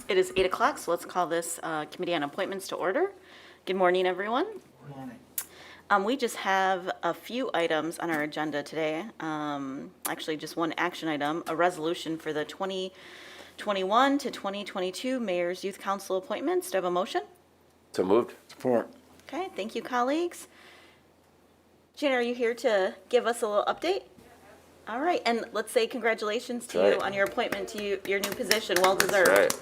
It is 8 o'clock, so let's call this Committee on Appointments to order. Good morning, everyone. Good morning. We just have a few items on our agenda today. Actually, just one action item, a resolution for the 2021 to 2022 Mayor's Youth Council appointments. Do I have a motion? So moved. Support. Okay, thank you, colleagues. Jan, are you here to give us a little update? All right, and let's say congratulations to That's you right. on your appointment to your new position. Well deserved. Right.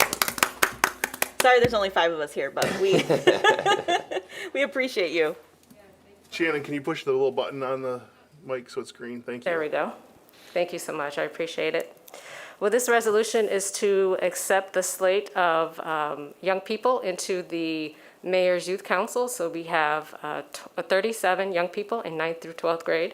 Sorry, there's only 5 of us here, but we we appreciate you. Shannon, can you push the little button on the mic so it's green? Thank you. There we go. Thank you so much. I appreciate it. Well, this resolution is to accept the slate of young people into the Mayor's Youth Council. So we have 37 young people in 9th through 12th grade.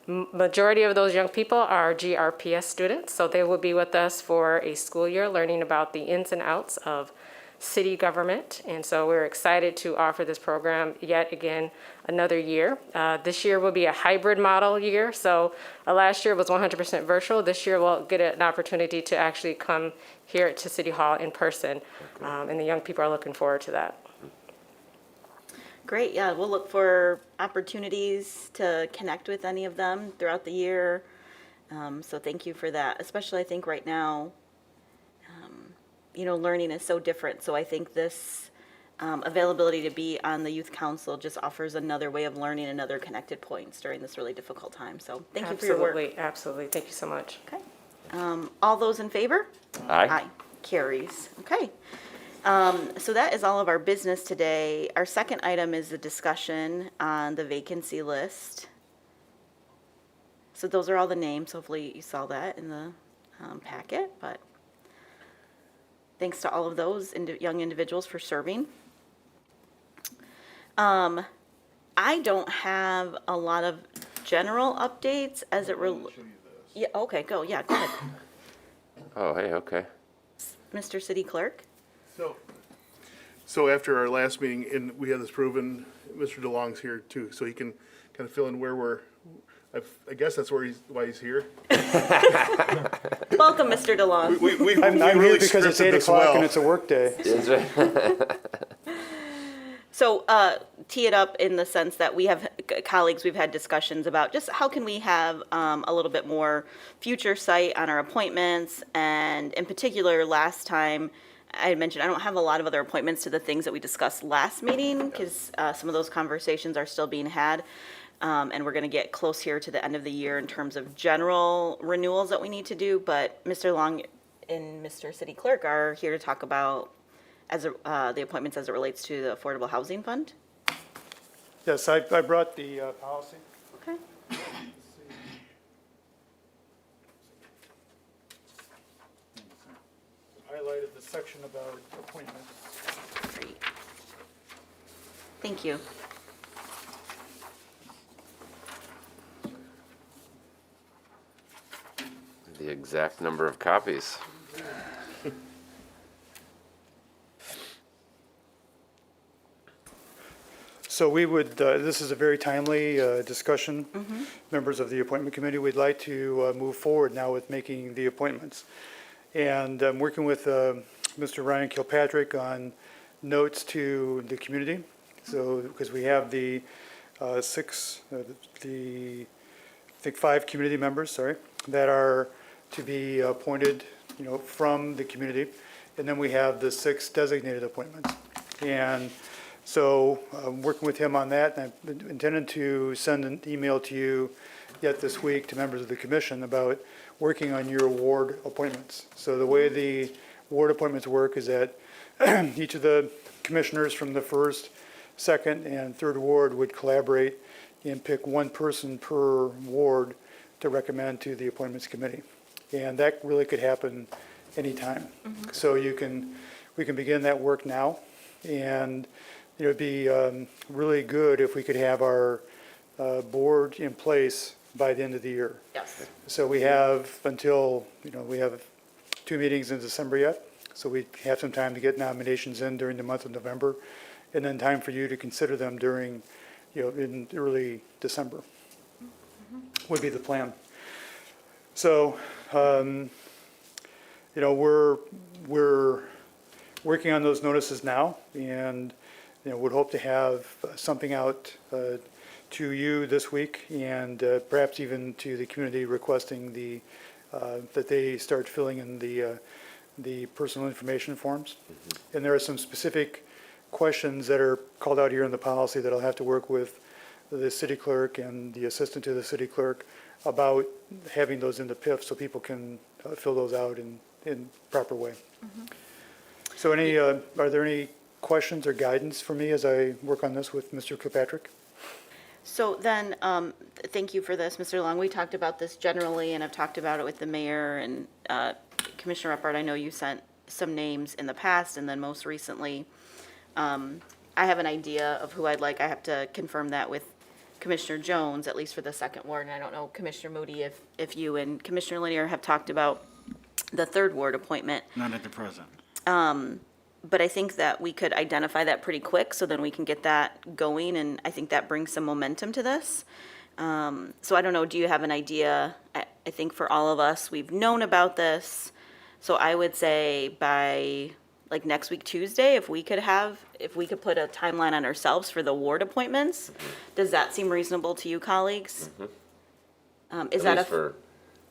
Majority of those young people are GRPS students, so they will be with us for a school year learning about the ins and outs of city government. And so we're excited to offer this program yet again another year. This year will be a hybrid model year. So last year was 100% virtual. This year we'll get an opportunity to actually come here to City Hall in person. And the young people are looking forward to that. Great, yeah, we'll look for opportunities to connect with any of them throughout the year. So thank you for that, especially I think right now, learning is so different. So I think this availability to be on the youth council just offers another way of learning, another connected points during this really difficult time. So thank you for your work. Absolutely, absolutely. Thank you so much. Okay. All those in favor? Aye. Carries. Okay. So that is all of our business today. Our second item is the discussion on the vacancy list. So those are all the names. Hopefully you saw that in the packet, but thanks to all of those young individuals for serving. I don't have a lot of general updates as it relates. Yeah, okay, go ahead. Oh, hey, okay. Mr. City Clerk? So after our last meeting, and we had this proven, Mr. DeLong's here too, so he can kind of fill in where I guess that's why he's here. Welcome, Mr. DeLong. I'm really here because it's scripted 8 this o'clock well. and it's a work day. That's right. So tee it up in the sense that we have colleagues, we've had discussions about just how can we have a little bit more future sight on our appointments. And in particular, last time I had mentioned I don't have a lot of other appointments to the things that we discussed last meeting because some of those conversations are still being had. And we're going to get close here to the end of the year in terms of general renewals that we need to do. But Mr. Long and Mr. City Clerk are here to talk about the appointments as it relates to the Affordable Housing Fund. Yes, I brought the policy. Okay. Highlighted the section about appointments. Great. Thank you. The exact number of copies. So we would, this is a very timely discussion. Members of the appointment committee, we'd like to move forward now with making the appointments. And I'm working with Mr. Ryan Kilpatrick on notes to the community. So, because we have the I think 5 community members, sorry, that are to be appointed, from the community. And then we have the 6 designated appointments. And so I'm working with him on that, and I've intended to send an email to you yet this week to members of the commission about working on your ward appointments. So the way the ward appointments work is that each of the commissioners from the 1st, 2nd, and 3rd ward would collaborate and pick one person per ward to recommend to the appointments committee. And that really could happen anytime. So we can begin that work now, and it would be really good if we could have our board in place by the end of the year. Yes. So we have until, we have 2 meetings in December yet, so we have some time to get nominations in during the month of November, and then time for you to consider them during, in early December, would be the plan. So, we're working on those notices now, and, would hope to have something out to you this week, and perhaps even to the community requesting that they start filling in the personal information forms. And there are some specific questions that are called out here in the policy that I'll have to work with the city clerk and the assistant to the city clerk about having those in the PIF so people can fill those out in proper way. So are there any questions or guidance for me as I work on this with Mr. Kilpatrick? So then, thank you for this, Mr. Long. We talked about this generally, and I've talked about it with the mayor and Commissioner Repart. I know you sent some names in the past, and then most recently, I have an idea of who I'd like. I have to confirm that with Commissioner Jones, at least for the second ward. And I don't know, Commissioner Moody, if you and Commissioner Linear have talked about the third ward appointment. Not at the present. But I think that we could identify that pretty quick, so then we can get that going, and I think that brings some momentum to this. So I don't know, do you have an idea? I think for all of us, we've known about this, so I would say by like next week, Tuesday, if we could put a timeline on ourselves for the ward appointments. Does that seem reasonable to you, colleagues? Is At that least for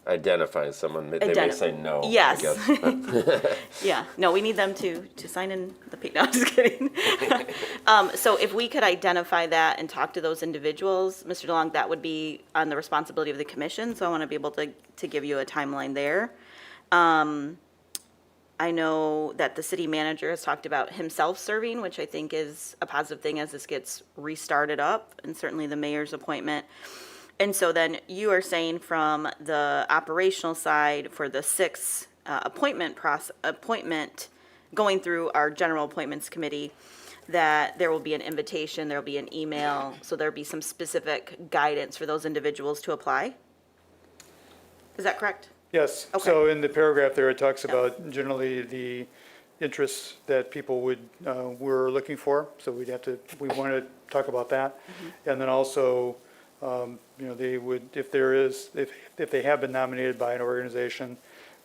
identifying someone, they may say no, I Yes. guess. Yeah, no, we need them to sign in the, no, I'm just kidding. So if we could identify that and talk to those individuals, Mr. DeLong, that would be on the responsibility of the commission, so I want to be able to give you a timeline there. I know that the city manager has talked about himself serving, which I think is a positive thing as this gets restarted up, and certainly the mayor's appointment. And so then you are saying from the operational side for the sixth appointment going through our general appointments committee, that there will be an invitation, there will be an email, so there'll be some specific guidance for those individuals to apply? Is that correct? Yes. Okay. So in the paragraph there, it talks about generally the interests that people were looking for. So we want to talk about that. And then also, they would, if they have been nominated by an organization,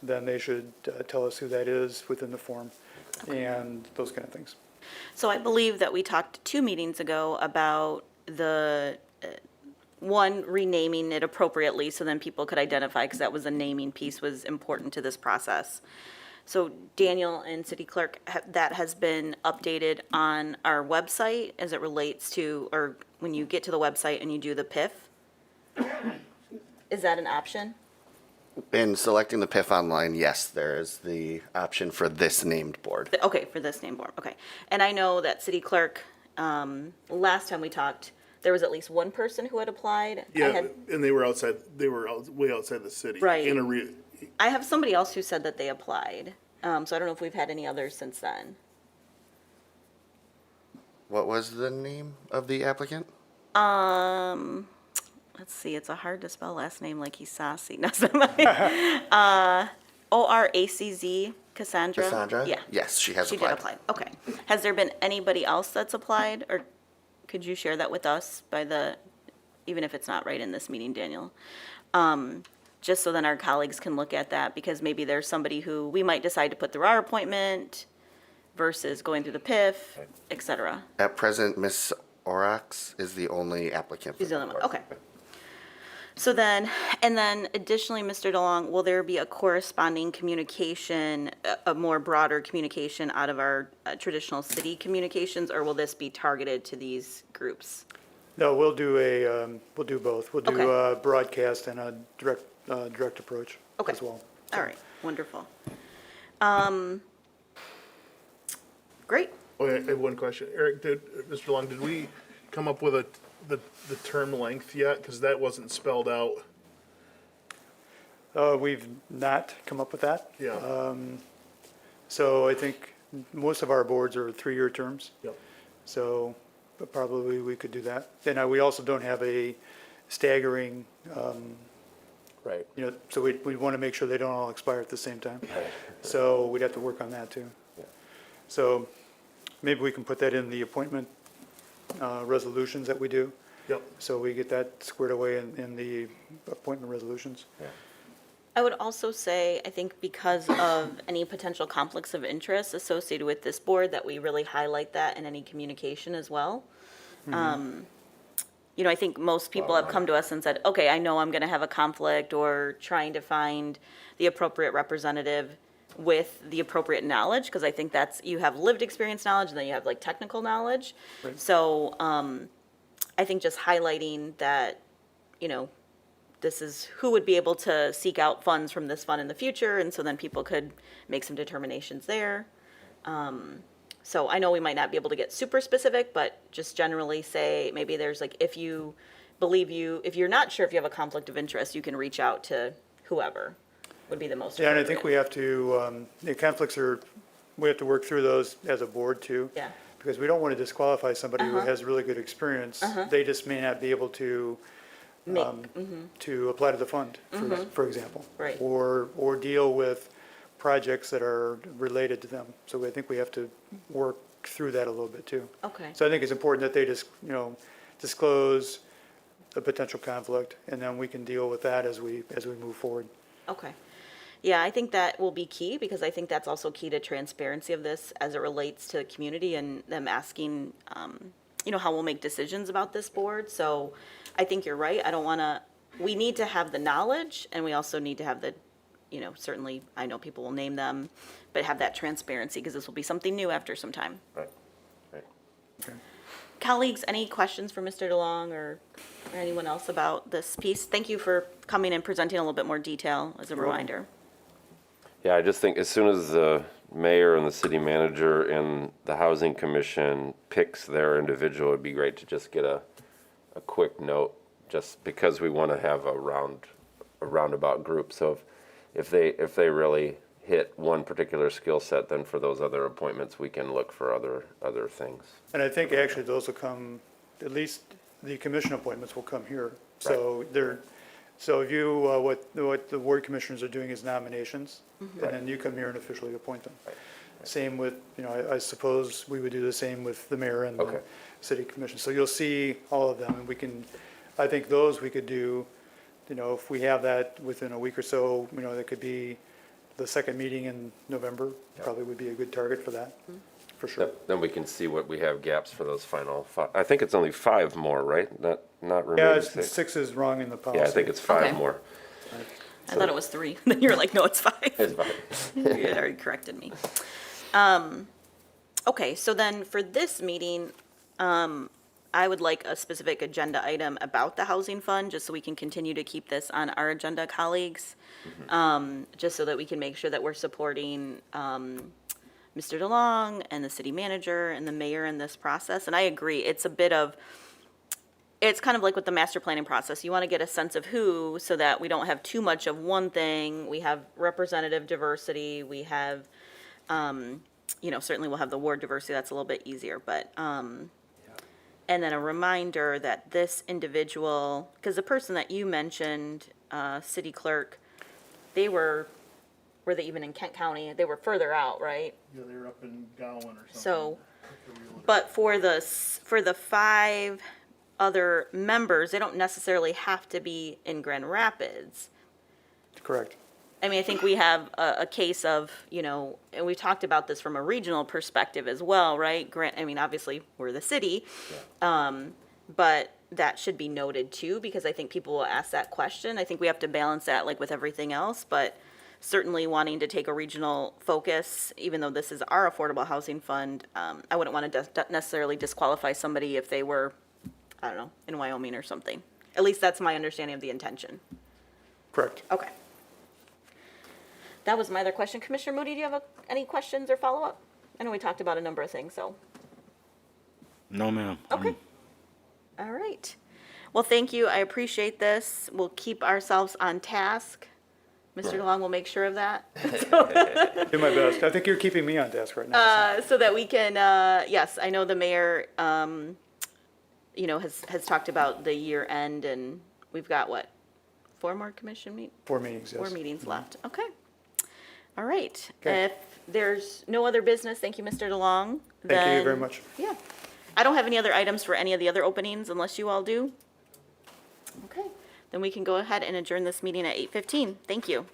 then they should tell us who that is within the form and those kind of things. So I believe that we talked 2 meetings ago about the, one, renaming it appropriately so then people could identify, because that was the naming piece was important to this process. So Daniel and City Clerk, that has been updated on our website as it relates to, or when you get to the website and you do the PIF? Is that an option? In selecting the PIF online, yes, there is the option for this named board. Okay, for this name board, okay. And I know that City Clerk, last time we talked, there was at least one person who had applied. Yeah, and they were way outside the city. Right. In I have somebody else who said that they applied, so I don't know if we've had any others since then. What was the name of the applicant? Let's see, it's a hard to spell last name like he's sassy. No, O-R-A-C-Z, Cassandra? Cassandra? Yeah. Yes, she has She did applied. apply, okay. Has there been anybody else that's applied, or could you share that with us even if it's not right in this meeting, Daniel? Just so then our colleagues can look at that, because maybe there's somebody who we might decide to put through our appointment versus going through the PIF, et cetera. At present, Ms. Orax is the only applicant. for She's the only one, board. okay. So then, and then additionally, Mr. DeLong, will there be a corresponding communication, a more broader communication out of our traditional city communications, or will this be targeted to these groups? No, we'll do both. We'll do Okay. a broadcast and a direct approach Okay. as well. All right, wonderful. Great. Oh, I have one question. Eric, Mr. Long, did we come up with the term length yet? Because that wasn't spelled out. We've not come up with that. Yeah. So I think most of our boards are 3-year terms. Yep. So but probably we could do that. And we also don't have a staggering, Right. so we want to make sure they don't all expire at the same time. So we'd have to work on that too. So maybe we can put that in the appointment resolutions that we do. Yep. So we get that squared away in the appointment resolutions. I would also say, I think because of any potential conflicts of interest associated with this board, that we really highlight that in any communication as well. You know, I think most people have come to us and said, okay, I know I'm going to have a conflict, or trying to find the appropriate representative with the appropriate knowledge, because I think that's, you have lived experience knowledge and then you have like technical knowledge. Right. So I think just highlighting that, you know, this is who would be able to seek out funds from this fund in the future, and so then people could make some determinations there. So I know we might not be able to get super specific, but just generally say, maybe there's like, if you believe if you're not sure if you have a conflict of interest, you can reach out to whoever would be the most Yeah, and I appropriate. think we have to, the conflicts are, we have to work through those as a board too. Yeah. Because we don't want to disqualify somebody who has really good experience. They just may not be able to, Make, to apply to the fund, for example. Right. Or deal with projects that are related to them. So I think we have to work through that a little bit too. okay, So I think it's important that they just, you know, disclose the potential conflict, and then we can deal with that as we move forward. okay. Yeah, I think that will be key, because I think that's also key to transparency of this as it relates to the community and them asking, you know, how we'll make decisions about this board. So I think you're right. I don't want to, we need to have the knowledge, and we also need to have the, you know, certainly, I know people will name them, but have that transparency, because this will be something new after some time. Right, right. Colleagues, any questions for Mr. DeLong or anyone else about this piece? Thank you for coming and presenting a little bit more detail as a reminder. Yeah, I just think as soon as the mayor and the city manager and the housing commission picks their individual, it'd be great to just get a quick note, just because we want to have a roundabout group. So if they really hit one particular skill set, then for those other appointments, we can look for other things. And I think actually those will come, at least the commission appointments will come here. So so if you, what the ward commissioners are doing is nominations, and then you come here and officially appoint them. Same with, you know, I suppose we would do the same with the mayor and Okay. the city commission. So you'll see all of them, and we can, I think those we could do, you know, if we have that within a week or so, you know, that could be the second meeting in November, probably would be a good target for that, for sure. Then we can see what we have gaps for those final five. I think it's only 5 more, right? Not Yeah, remaining it's, 6. 6 is wrong in the policy. Yeah, I think it's 5 Okay. more. I thought it was 3. Then you were like, no, it's 5. It's 5. You had already corrected me. Okay, so then for this meeting, I would like a specific agenda item about the housing fund, just so we can continue to keep this on our agenda, colleagues. Just so that we can make sure that we're supporting Mr. DeLong and the city manager and the mayor in this process. And I agree, it's a bit of, it's kind of like with the master planning process. You want to get a sense of who, so that we don't have too much of one thing. We have representative diversity, we have, you know, certainly we'll have the ward diversity, that's a little bit easier, but, and then a reminder that this individual, because the person that you mentioned, city clerk, they were they even in Kent County? They were further out, right? Yeah, they were up in Gowan or something. So, but for the 5 other members, they don't necessarily have to be in Grand Rapids. Correct. I mean, I think we have a case of, you know, and we talked about this from a regional perspective as well, right? I mean, obviously, we're the city, but that should be noted too, because I think people will ask that question. I think we have to balance that like with everything else, but certainly wanting to take a regional focus, even though this is our affordable housing fund, I wouldn't want to necessarily disqualify somebody if they were, I don't know, in Wyoming or something. At least that's my understanding of the intention. Correct. Okay. That was my other question. Commissioner Moody, do you have any questions or follow-up? I know we talked about a number of things, so. No, ma'am. Okay. All right. Well, thank you. I appreciate this. We'll keep ourselves on task. Mr. DeLong will make sure of that, Do my best. I think you're keeping me on task right now. so that we can, yes, I know the mayor, you know, has talked about the year end, and we've got what? 4 more commission 4 meetings, yes. 4 meetings left. Okay. All right. Okay. If there's no other business, thank you, Mr. DeLong. Thank you very then- much. Yeah. I don't have any other items for any of the other openings unless you all do. Okay. Then we can go ahead and adjourn this meeting at 8:15. Thank you.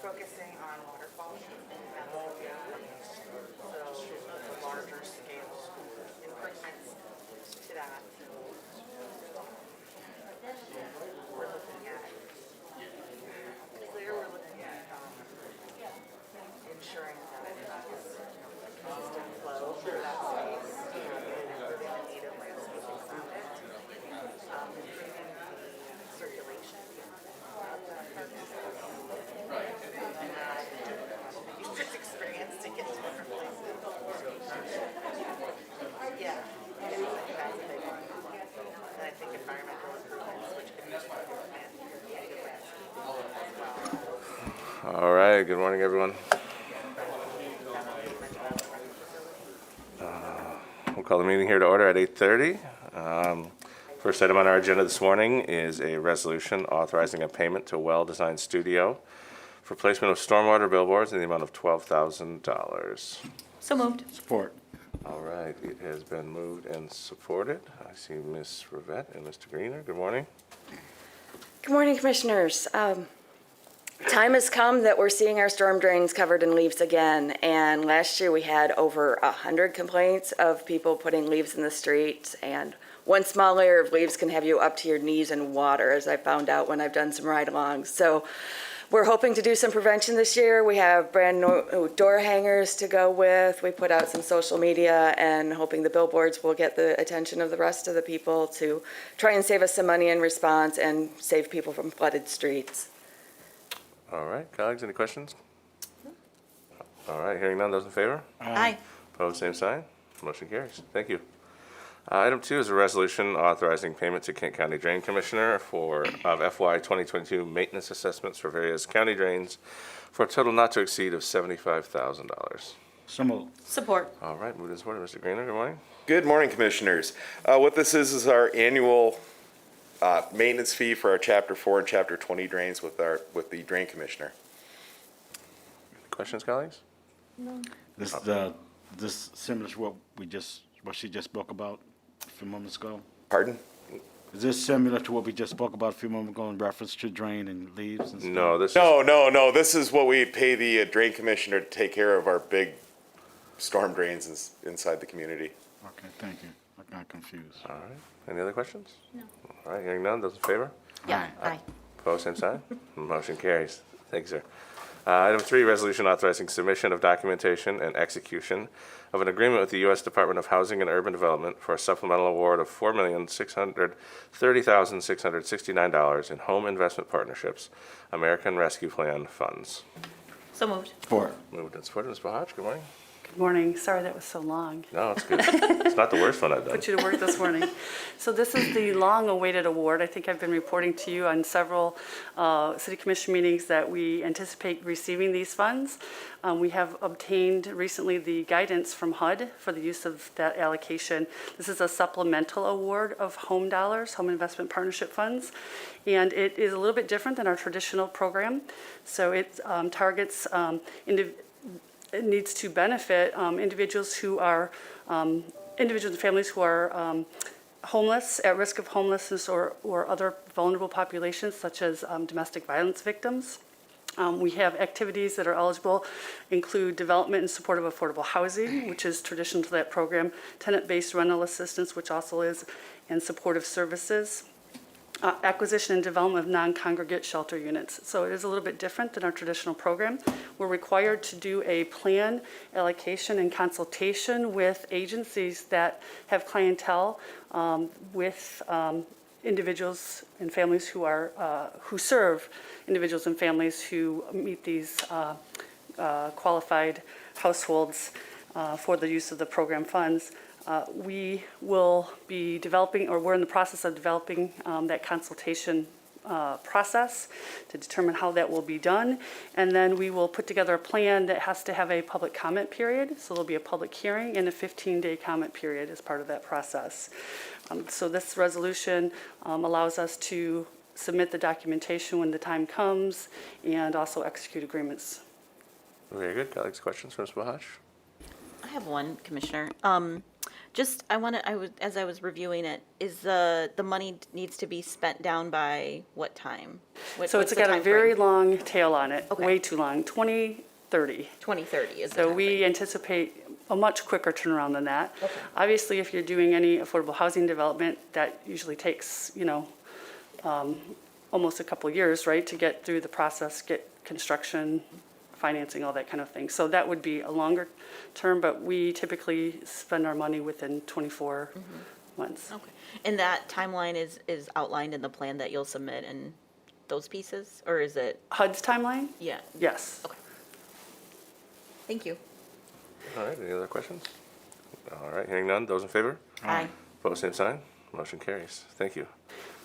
focusing on waterfalls and that's the larger scale improvements to that. We're looking at, we're looking at ensuring that it has consistent flow through that space and improving the native landscaping around it, improving the circulation of that parking space. And that user's experience to get to different places. Yeah, I think that's a big one. And I think environmental improvements, which could be improvement in native landscaping as well. All right, good morning, everyone. We'll call the meeting here to order at 8:30. First item on our agenda this morning is a resolution authorizing a payment to Well Design Studio for placement of stormwater billboards in the amount of $12,000. So moved. Support. All right, it has been moved and supported. I see Ms. Rivette and Mr. Greener. Good morning. Good morning, Commissioners. Time has come that we're seeing our storm drains covered in leaves again, and last year we had over 100 complaints of people putting leaves in the streets, and one small layer of leaves can have you up to your knees in water, as I found out when I've done some ride-alongs. So we're hoping to do some prevention this year. We have brand new door hangers to go with. We put out some social media and hoping the billboards will get the attention of the rest of the people to try and save us some money in response and save people from flooded streets. All right, colleagues, any questions? All right, hearing none, those in favor? Aye. Opposed, same sign. Motion carries. Thank you. Item 2 is a resolution authorizing payment to Kent County Drain Commissioner of FY 2022 maintenance assessments for various county drains for a total not to exceed of $75,000. So moved. Support. All right, moved and supported. Mr. Greener, good morning. Good morning, Commissioners. What this is our annual maintenance fee for our Chapter 4 and Chapter 20 drains with the Drain Commissioner. Questions, colleagues? This similar to what she just spoke about a few moments ago? Pardon? Is this similar to what we just spoke about a few moments ago in reference to drain and leaves and stuff? No, this is, No. This is what we pay the Drain Commissioner to take care of our big storm drains inside the community. Okay, thank you. I got confused. all right. Any other questions? No. All right, hearing none, those in favor? Yeah. Aye. Opposed, same sign. Motion carries. Thank you, sir. Item 3, resolution authorizing submission of documentation and execution of an agreement with the U.S. Department of Housing and Urban Development for a supplemental award of $4,630,669 in home investment partnerships, American Rescue Plan funds. So moved. Support. Moved and supported. Ms. Bahaj, good morning. Good morning. Sorry that was so long. No, it's good. It's not the worst one I've done. Put you to work this morning. So this is the long-awaited award. I think I've been reporting to you on several city commission meetings that we anticipate receiving these funds. We have obtained recently the guidance from HUD for the use of that allocation. This is a supplemental award of home dollars, home investment partnership funds, and it is a little bit different than our traditional program. So it targets it needs to benefit individuals and families who are homeless, at risk of homelessness or other vulnerable populations such as domestic violence victims. We have activities that are eligible, include development and support of affordable housing, which is traditional to that program, tenant-based rental assistance, which also is, and supportive services. Acquisition and development of non-congregate shelter units. So it is a little bit different than our traditional program. We're required to do a plan, allocation, and consultation with agencies that have clientele with individuals and families who serve individuals and families who meet these qualified households for the use of the program funds. We will be developing, or we're in the process of developing that consultation process to determine how that will be done. And then we will put together a plan that has to have a public comment period. So there'll be a public hearing and a 15-day comment period as part of that process. So this resolution allows us to submit the documentation when the time comes and also execute agreements. Very good. Colleagues, questions for Ms. Bahaj? I have one, Commissioner. Just, as I was reviewing it, is the money needs to be spent down by what time? So it's What's the got a time very frame? long tail on it, Okay. way too long, 2030. 2030 is the So time we frame. anticipate a much quicker turnaround than that. Okay. Obviously, if you're doing any affordable housing development, that usually takes, almost a couple years, right, to get through the process, get construction, financing, all that kind of thing. So that would be a longer term, but we typically spend our money within 24 months. Okay. And that timeline is outlined in the plan that you'll submit and those pieces, or is it, HUD's timeline? yeah? Yes. Okay. Thank you. All right, any other questions? All right, hearing none, those in favor? Aye. Opposed, same sign. Motion carries. Thank you.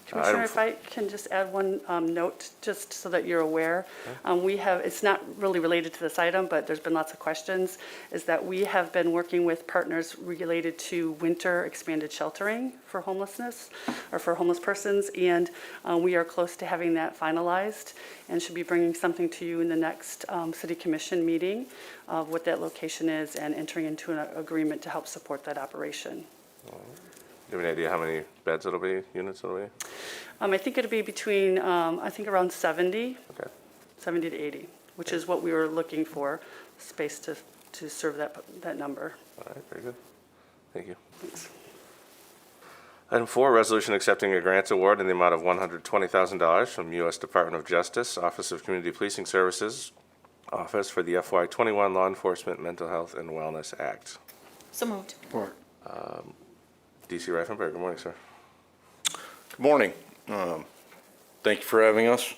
Commissioner, Item if I can just add one note, just so that you're aware. We have, it's not really related to this item, but there's been lots of questions, is that we have been working with partners related to winter expanded sheltering for homelessness, or for homeless persons, and we are close to having that finalized, and should be bringing something to you in the next city commission meeting of what that location is, and entering into an agreement to help support that operation. Do you have any idea how many beds it'll be, units it'll be? I think it'll be between, I think around 70. Okay. 70 to 80, which is what we were looking for, space to serve that number. All right, very good. Thank you. Item 4, resolution accepting a grant award in the amount of $120,000 from U.S. Department of Justice, Office of Community Policing Services, Office for the FY21 Law Enforcement Mental Health and Wellness Act. So moved. Support. DC Reifenberg, good morning, sir. Good morning. Thank you for having us.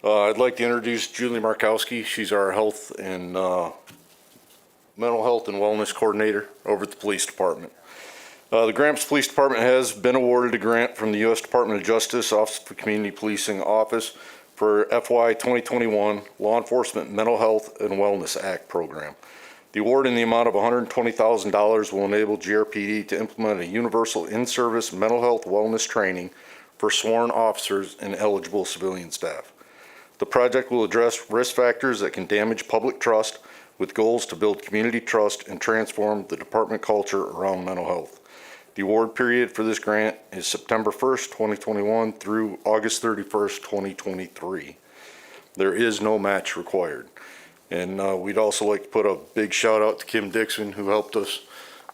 I'd like to introduce Julie Markowski. She's our health and mental health and wellness coordinator over at the police department. The Gramps Police Department has been awarded a grant from the U.S. Department of Justice, Office for Community Policing Office for FY 2021 Law Enforcement Mental Health and Wellness Act program. The award in the amount of $120,000 will enable GRPD to implement a universal in-service mental health wellness training for sworn officers and eligible civilian staff. The project will address risk factors that can damage public trust with goals to build community trust and transform the department culture around mental health. The award period for this grant is September 1st, 2021 through August 31st, 2023. There is no match required. And we'd also like to put a big shout out to Kim Dixon, who helped us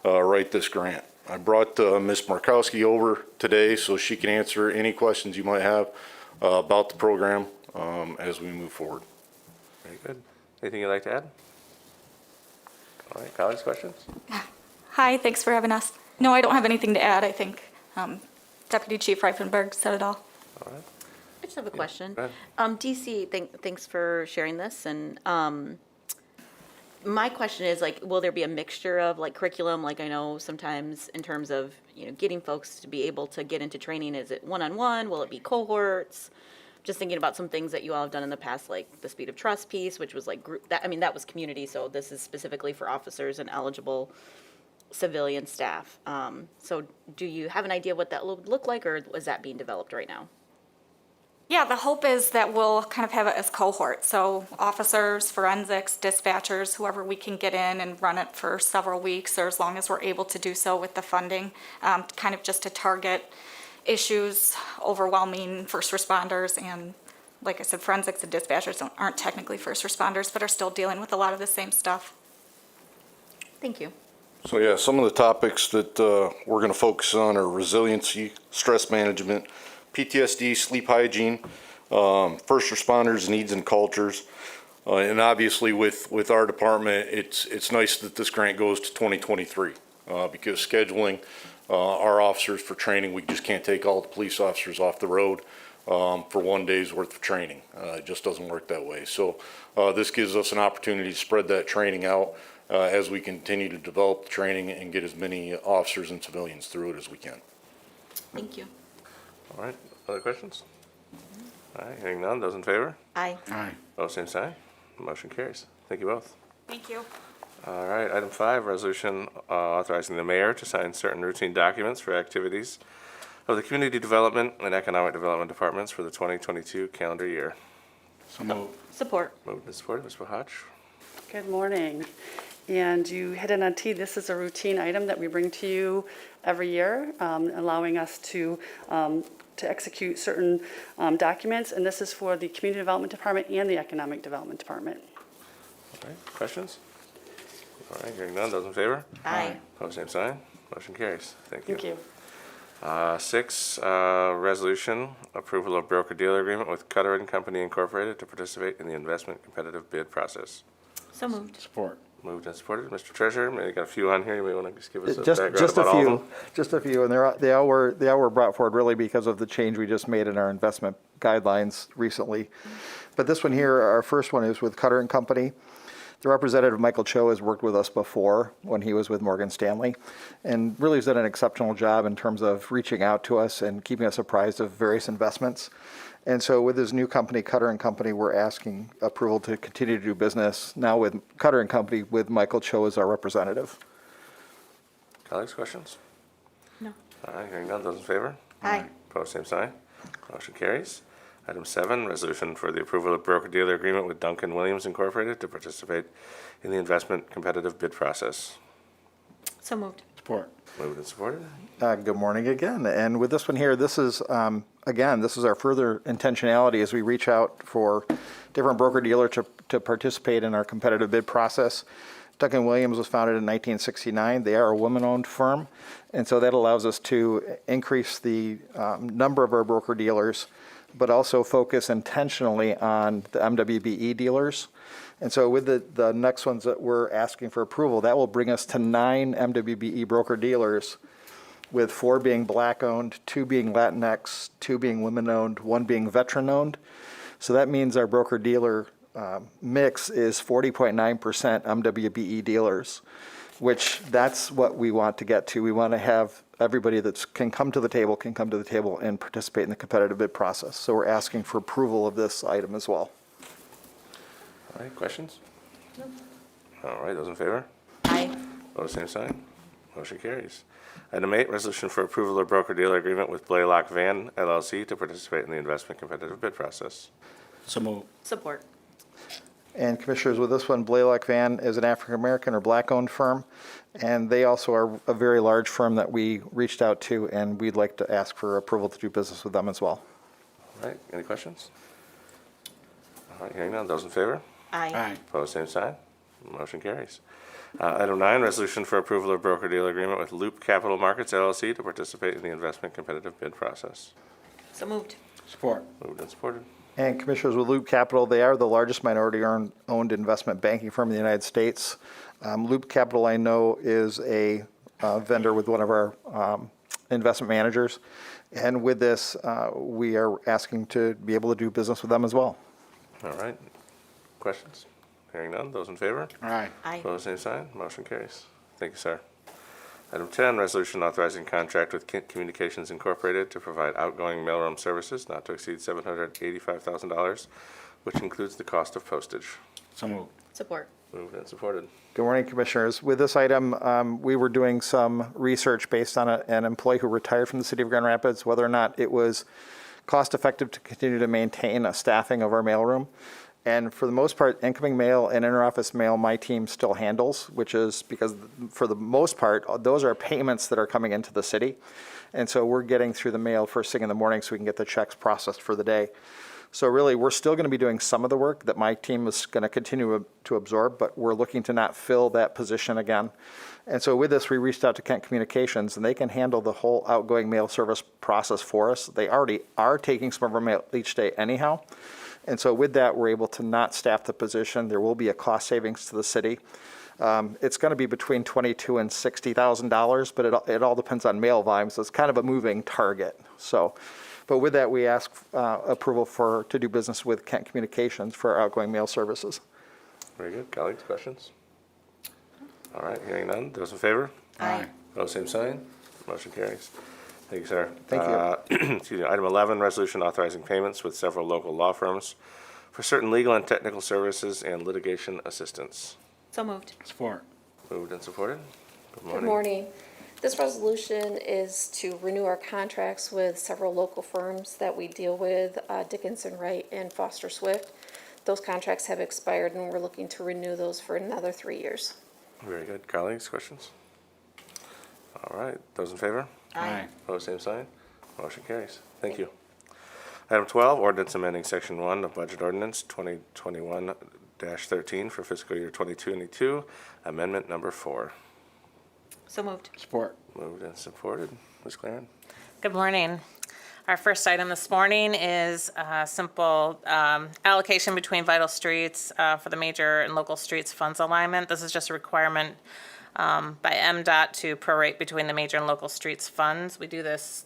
write this grant. I brought Ms. Markowski over today so she can answer any questions you might have about the program as we move forward. Very good. Anything you'd like to add? All right, colleagues, questions? Hi, thanks for having us. No, I don't have anything to add. I think Deputy Chief Reifenberg said it all. All right. I just have a question. go ahead. DC, thanks for sharing this, and my question is, like, will there be a mixture of, like, curriculum? Like, I know sometimes in terms of, getting folks to be able to get into training, is it one-on-one? Will it be cohorts? Just thinking about some things that you all have done in the past, like the Speed of Trust piece, which was like group, that was community, so this is specifically for officers and eligible civilian staff. So do you have an idea what that would look like, or is that being developed right now? Yeah, the hope is that we'll kind of have it as cohorts. So officers, forensics, dispatchers, whoever we can get in and run it for several weeks, or as long as we're able to do so with the funding, kind of just to target issues overwhelming first responders. And like I said, forensics and dispatchers aren't technically first responders, but are still dealing with a lot of the same stuff. Thank you. So yeah, some of the topics that we're going to focus on are resiliency, stress management, PTSD, sleep hygiene, first responders' needs and cultures. And obviously with our department, it's nice that this grant goes to 2023 because scheduling our officers for training, we just can't take all the police officers off the road for one day's worth of training. It just doesn't work that way. So this gives us an opportunity to spread that training out as we continue to develop the training and get as many officers and civilians through it as we can. Thank you. All right, other questions? All right, hearing none, those in favor? Aye. Aye. Opposed, same sign. Motion carries. Thank you both. Thank you. All right, item 5, resolution authorizing the mayor to sign certain routine documents for activities of the Community Development and Economic Development Departments for the 2022 calendar year. So moved. Support. Moved and supported, Ms. Bahach. Good morning. And you hit it on T, this is a routine item that we bring to you every year, allowing us to execute certain documents. And this is for the Community Development Department and the Economic Development Department. All right, questions? All right, hearing none, those in favor? Aye. Opposed, same sign. Motion carries. Thank you. Thank you. 6, resolution, approval of broker-dealer agreement with Cutter and Company Incorporated to participate in the investment competitive bid process. So moved. Support. Moved and supported. Mr. Treasurer, maybe you got a few on here. You may want to just give us a Just background a about all of them. few, just a few, and they all were brought forward really because of the change we just made in our investment guidelines recently. But this one here, our first one is with Cutter and Company. The representative, Michael Cho, has worked with us before when he was with Morgan Stanley, and really has done an exceptional job in terms of reaching out to us and keeping us apprised of various investments. And so with his new company, Cutter and Company, we're asking approval to continue to do business now with Cutter and Company with Michael Cho as our representative. Colleagues, questions? No. All right, hearing none, those in favor? Aye. Opposed, same sign. Motion carries. Item 7, resolution for the approval of broker-dealer agreement with Duncan Williams Incorporated to participate in the investment competitive bid process. So moved. Support. Moved and supported. Good morning again. And with this one here, this is, again, this is our further intentionality as we reach out for different broker-dealer to participate in our competitive bid process. Duncan Williams was founded in 1969. They are a woman-owned firm, and so that allows us to increase the number of our broker-dealers, but also focus intentionally on the MWBE dealers. And so with the next ones that we're asking for approval, that will bring us to 9 MWBE broker-dealers, with 4 being Black-owned, 2 being Latinx, 2 being women-owned, 1 being veteran-owned. So that means our broker-dealer mix is 40.9% MWBE dealers, which that's what we want to get to. We want to have everybody that can come to the table and participate in the competitive bid process. So we're asking for approval of this item as well. All right, questions? No. All right, those in favor? Aye. Opposed, same sign. Motion carries. Item 8, resolution for approval of broker-dealer agreement with Blaylock Van LLC to participate in the investment competitive bid process. So move. Support. And Commissioners, with this one, Blaylock Van is an African-American or Black-owned firm, and they also are a very large firm that we reached out to, and we'd like to ask for approval to do business with them as well. All right, any questions? All right, hearing none, those in favor? Aye. Opposed, same sign. Motion carries. Item 9, resolution for approval of broker-dealer agreement with Loop Capital Markets LLC to participate in the investment competitive bid process. So moved. Support. Moved and supported. And Commissioners, with Loop Capital, they are the largest minority-owned investment banking firm in the United States. Loop Capital, I know, is a vendor with one of our investment managers. And with this, we are asking to be able to do business with them as well. All right, questions? Hearing none, those in favor? Aye. Aye. Opposed, same sign. Motion carries. Thank you, sir. Item 10, resolution authorizing contract with Kent Communications Incorporated to provide outgoing mailroom services not to exceed $785,000, which includes the cost of postage. So move. Support. Moved and supported. Good morning, Commissioners. With this item, we were doing some research based on an employee who retired from the city of Grand Rapids, whether or not it was cost-effective to continue to maintain a staffing of our mailroom. And for the most part, incoming mail and interoffice mail, my team still handles, which is because for the most part, those are payments that are coming into the city. And so we're getting through the mail first thing in the morning so we can get the checks processed for the day. So really, we're still going to be doing some of the work that my team is going to continue to absorb, but we're looking to not fill that position again. And so with this, we reached out to Kent Communications, and they can handle the whole outgoing mail service process for us. They already are taking some of our mail each day anyhow. And so with that, we're able to not staff the position. There will be a cost savings to the city. It's going to be between $22,000 and $60,000, but it all depends on mail volume, so it's kind of a moving target. So, but with that, we ask approval to do business with Kent Communications for our outgoing mail services. Very good. Colleagues, questions? All right, hearing none. Those in favor? Aye. Opposed, same sign. Motion carries. Thank you, sir. Thank you. Excuse me. Item 11, resolution authorizing payments with several local law firms for certain legal and technical services and litigation assistance. So moved. Support. Moved and supported. Good morning. This resolution is to renew our contracts with several local firms that we deal with, Dickinson Wright and Foster Swift. Those contracts have expired and we're looking to renew those for another 3 years. Very good. Colleagues, questions? All right, those in favor? Aye. Opposed, same sign. Motion carries. Thank you. Item 12, ordinance amending section 1 of budget ordinance 2021-13 for fiscal year 22, amendment number 4. So moved. Support. Moved and supported. Ms. Claren? Good morning. Our first item this morning is a simple allocation between Vital Streets for the major and local streets funds alignment. This is just a requirement by MDOT to prorate between the major and local streets funds. We do this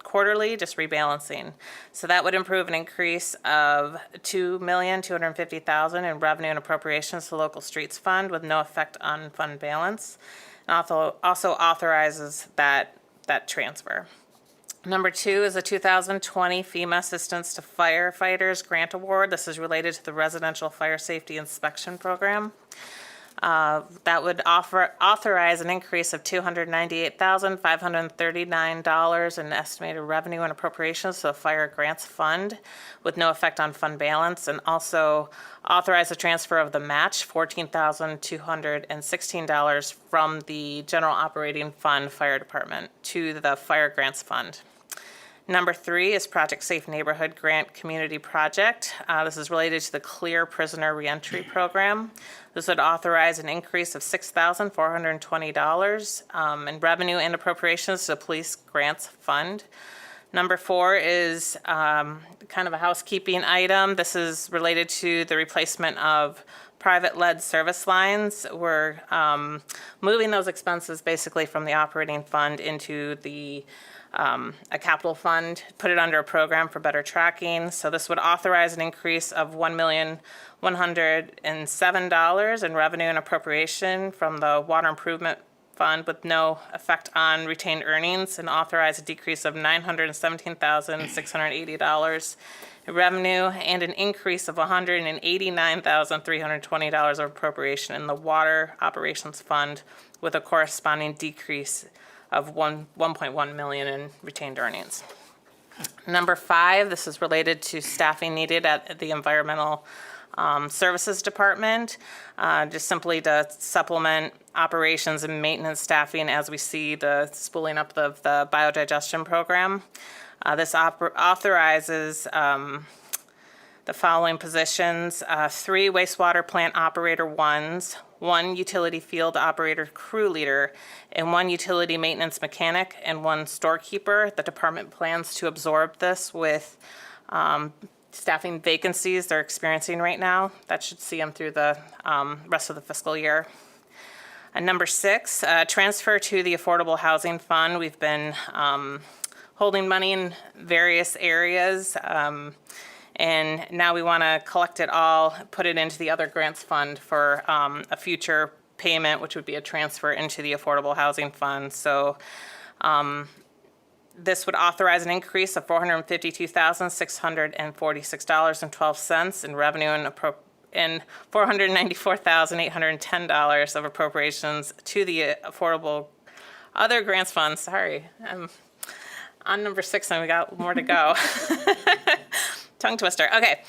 quarterly, just rebalancing. So that would improve an increase of $2,250,000 in revenue and appropriations to local streets fund with no effect on fund balance. And also authorizes that transfer. Number 2 is a 2020 FEMA Assistance to Firefighters Grant Award. This is related to the Residential Fire Safety Inspection Program. That would authorize an increase of $298,539 in estimated revenue and appropriations to the Fire Grants Fund with no effect on fund balance, and also authorize the transfer of the match, $14,216 from the General Operating Fund Fire Department to the Fire Grants Fund. Number 3 is Project Safe Neighborhood Grant Community Project. This is related to the Clear Prisoner Reentry Program. This would authorize an increase of $6,420 in revenue and appropriations to the Police Grants Fund. Number 4 is kind of a housekeeping item. This is related to the replacement of private lead service lines. We're moving those expenses basically from the operating fund into the a capital fund, put it under a program for better tracking. So this would authorize an increase of $1,107 in revenue and appropriation from the Water Improvement Fund with no effect on retained earnings, and authorize a decrease of $917,680 in revenue and an increase of $189,320 of appropriation in the Water Operations Fund with a corresponding decrease of $1.1 million in retained earnings. Number 5, this is related to staffing needed at the Environmental Services Department, just simply to supplement operations and maintenance staffing as we see the spooling up of the biodigestion program. This authorizes the following positions: 3 wastewater plant operator 1s, 1 utility field operator crew leader, and 1 utility maintenance mechanic, and 1 storekeeper. The department plans to absorb this with staffing vacancies they're experiencing right now. That should see them through the rest of the fiscal year. And number 6, transfer to the Affordable Housing Fund. We've been holding money in various areas, and now we want to collect it all, put it into the other grants fund for a future payment, which would be a transfer into the Affordable Housing Fund. So this would authorize an increase of $452,646.12 in revenue and $494,810 of appropriations to the Affordable Other Grants Fund. Sorry, I'm on number 6 and we got more to go. Tongue twister. Okay,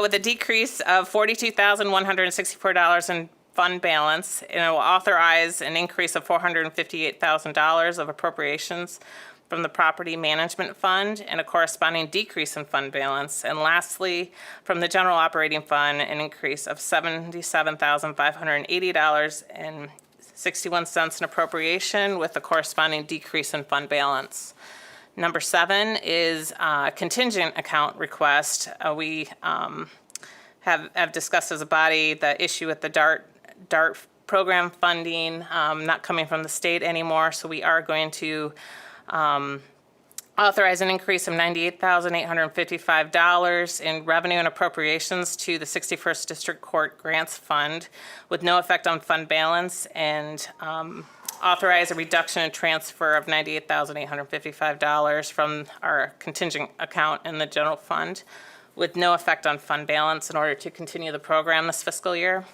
with a decrease of $42,164 in fund balance, and it will authorize an increase of $458,000 of appropriations from the Property Management Fund and a corresponding decrease in fund balance. And lastly, from the General Operating Fund, an increase of $77,580.61 in appropriation with a corresponding decrease in fund balance. Number 7 is a contingent account request. We have discussed as a body the issue with the DART program funding not coming from the state anymore, so we are going to authorize an increase of $98,855 in revenue and appropriations to the 61st District Court Grants Fund with no effect on fund balance, and authorize a reduction and transfer of $98,855 from our contingent account in the general fund with no effect on fund balance in order to continue the program this fiscal year.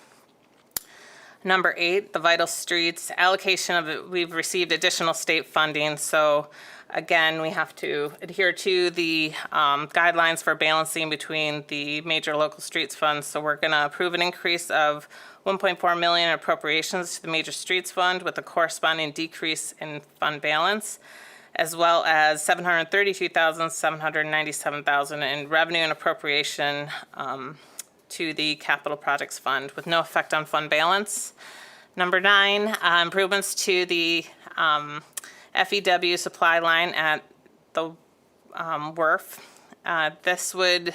Number 8, the Vital Streets allocation of it, we've received additional state funding. So again, we have to adhere to the guidelines for balancing between the major local streets funds. So we're going to approve an increase of 1.4 million in appropriations to the major streets fund with a corresponding decrease in fund balance, as well as $732,797,000 in revenue and appropriation to the capital projects fund with no effect on fund balance. Number 9, improvements to the FEW supply line at the WRF. This would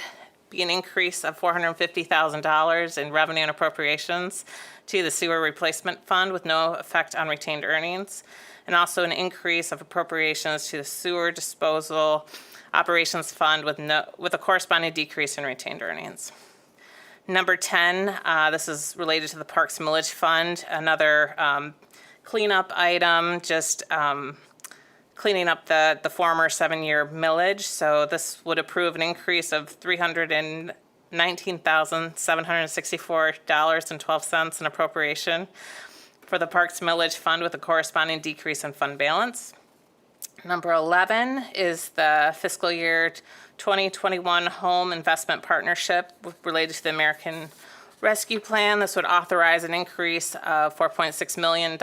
be an increase of $450,000 in revenue and appropriations to the sewer replacement fund with no effect on retained earnings, and also an increase of appropriations to the sewer disposal operations fund with a corresponding decrease in retained earnings. Number 10, this is related to the Parks Millage Fund, another cleanup item, just cleaning up the former 7-year millage. So this would approve an increase of $319,764.12 in appropriation for the Parks Millage Fund with a corresponding decrease in fund balance. Number 11 is the fiscal year 2021 Home Investment Partnership related to the American Rescue Plan. This would authorize an increase of $4.6 million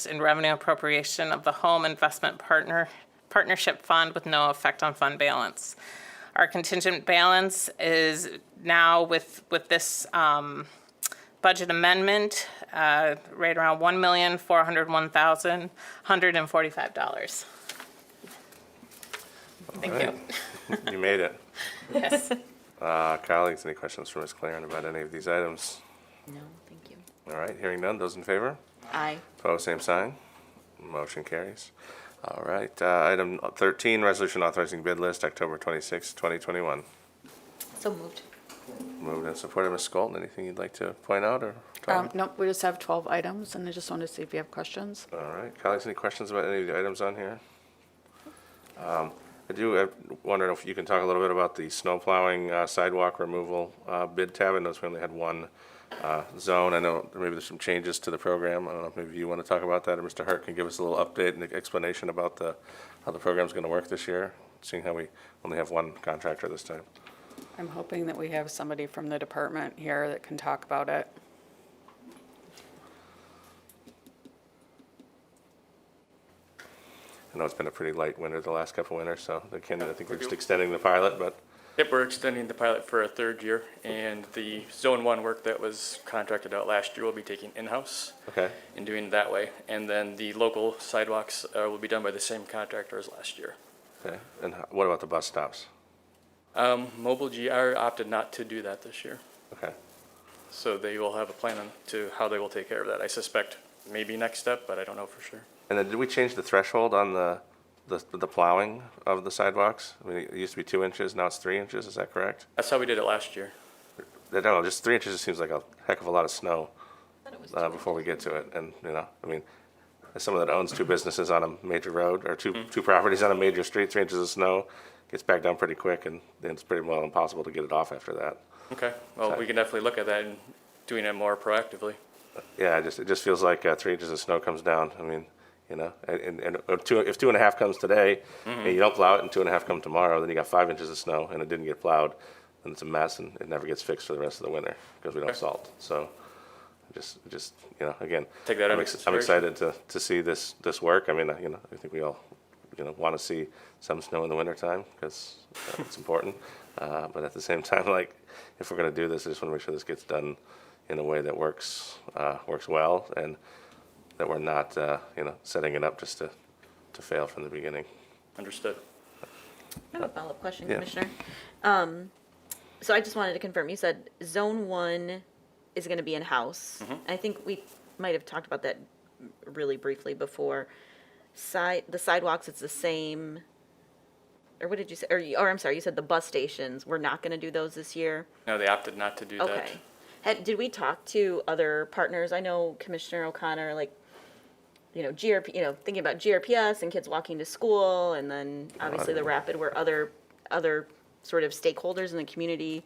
in revenue appropriation of the Home Investment Partnership Fund with no effect on fund balance. Our contingent balance is now with this budget amendment right around $1,401,145. Thank you. You made it. Yes. Colleagues, any questions for Ms. Claren about any of these items? No, thank you. All right, hearing none, those in favor? Aye. Opposed, same sign. Motion carries. All right, item 13, resolution authorizing bid list, October 26, 2021. So moved. Moved and supported. Ms. Skolten, anything you'd like to point out or talk about? Nope, we just have 12 items, and I just wanted to see if you have questions. All right, colleagues, any questions about any of the items on here? I do wonder if you can talk a little bit about the snow plowing sidewalk removal bid tab. I noticed we only had one zone. I know maybe there's some changes to the program. I don't know if maybe you want to talk about that, or Mr. Hart can give us a little update and explanation about how the program's going to work this year, seeing how we only have one contractor this time. I'm hoping that we have somebody from the department here that can talk about it. I know it's been a pretty light winter the last couple winters, so I think we're just extending the pilot, but Yep, we're extending the pilot for a 3rd year, and the Zone 1 work that was contracted out last year will be taking in-house. Okay. And doing it that way. And then the local sidewalks will be done by the same contractor as last year. okay. And what about the bus stops? Mobile GR opted not to do that this year. Okay. So they will have a plan on to how they will take care of that. I suspect maybe next step, but I don't know for sure. And then did we change the threshold on the plowing of the sidewalks? I mean, it used to be 2 inches, now it's 3 inches, is that correct? That's how we did it last year. I don't know, just 3 inches just seems like a heck of a lot of snow before we get to it. And, I mean, as someone that owns 2 businesses on a major road, or two properties on a major street, 3 inches of snow gets back down pretty quick, and then it's pretty well impossible to get it off after that. Okay, well, we can definitely look at that and doing it more proactively. Yeah, it just feels like 3 inches of snow comes down. I mean, and if 2.5 comes today, and you don't plow it, and 2.5 come tomorrow, then you got 5 inches of snow, and it didn't get plowed, and it's a mess, and it never gets fixed for the rest of the winter because we don't salt. So, just again, Take that I'm into consideration. excited to see this work. I mean, I think we all want to see some snow in the wintertime because it's important. But at the same time, like, if we're going to do this, I just want to make sure this gets done in a way that works well, and that we're not, setting it up just to fail from the beginning. Understood. I have a follow-up question, Yeah. Commissioner. So I just wanted to confirm, you said Zone 1 is going to be in-house. I think we might have talked about that really briefly before. The sidewalks, it's the same, or what did you say? Or I'm sorry, you said the bus stations, we're not going to do those this year? No, they opted not to do that. Okay. Did we talk to other partners? I know Commissioner O'Connor, thinking about GRPS and kids walking to school, and then obviously the Rapid, were other sort of stakeholders in the community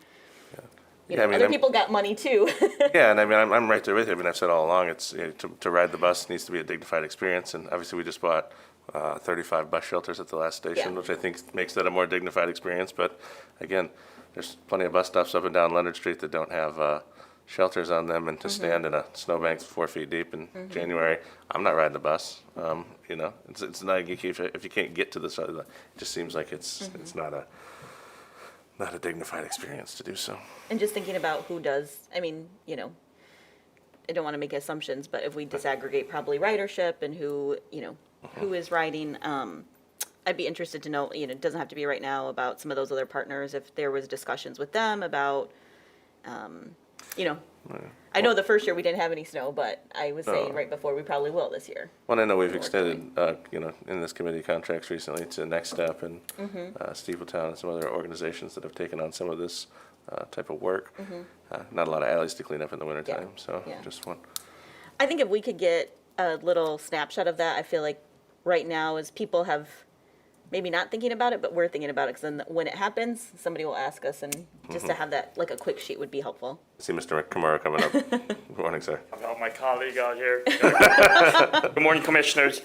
You Yeah, I know, mean, other I'm- people got money too. Yeah, and I mean, I'm right there with you. I mean, I've said all along, it's, to ride the bus needs to be a dignified experience, and obviously, we just bought 35 bus shelters at the last station, Yeah. which I think makes that a more dignified experience, but again, there's plenty of bus stops up and down Leonard Street that don't have shelters on them, and to stand in a snowbank 4 feet deep in January, I'm not riding the bus. You know, it's not geeky if you can't get to the side of the, it just seems like it's not a dignified experience to do so. And just thinking about who does, I mean, you know, I don't want to make assumptions, but if we disaggregate probably ridership and who, you know, who is riding, I'd be interested to know, you know, it doesn't have to be right now, about some of those other partners, if there was discussions with them about, you know, I know the first year we didn't have any snow, but I was saying right before, we probably will this year. Well, I know we've extended, you know, in this committee contracts recently to Next Step and Steepletown and some other organizations that have taken on some of this type of work. Not a lot of alleys to clean up in the wintertime, so Yeah. just one. I think if we could get a little snapshot of that, I feel like right now, as people have, maybe not thinking about it, but we're thinking about it, because then when it happens, somebody will ask us, and just to have that, like a quick sheet would be helpful. See Mr. Kamara coming up. Good morning, sir. I've got my colleague out here. Good morning, Commissioners.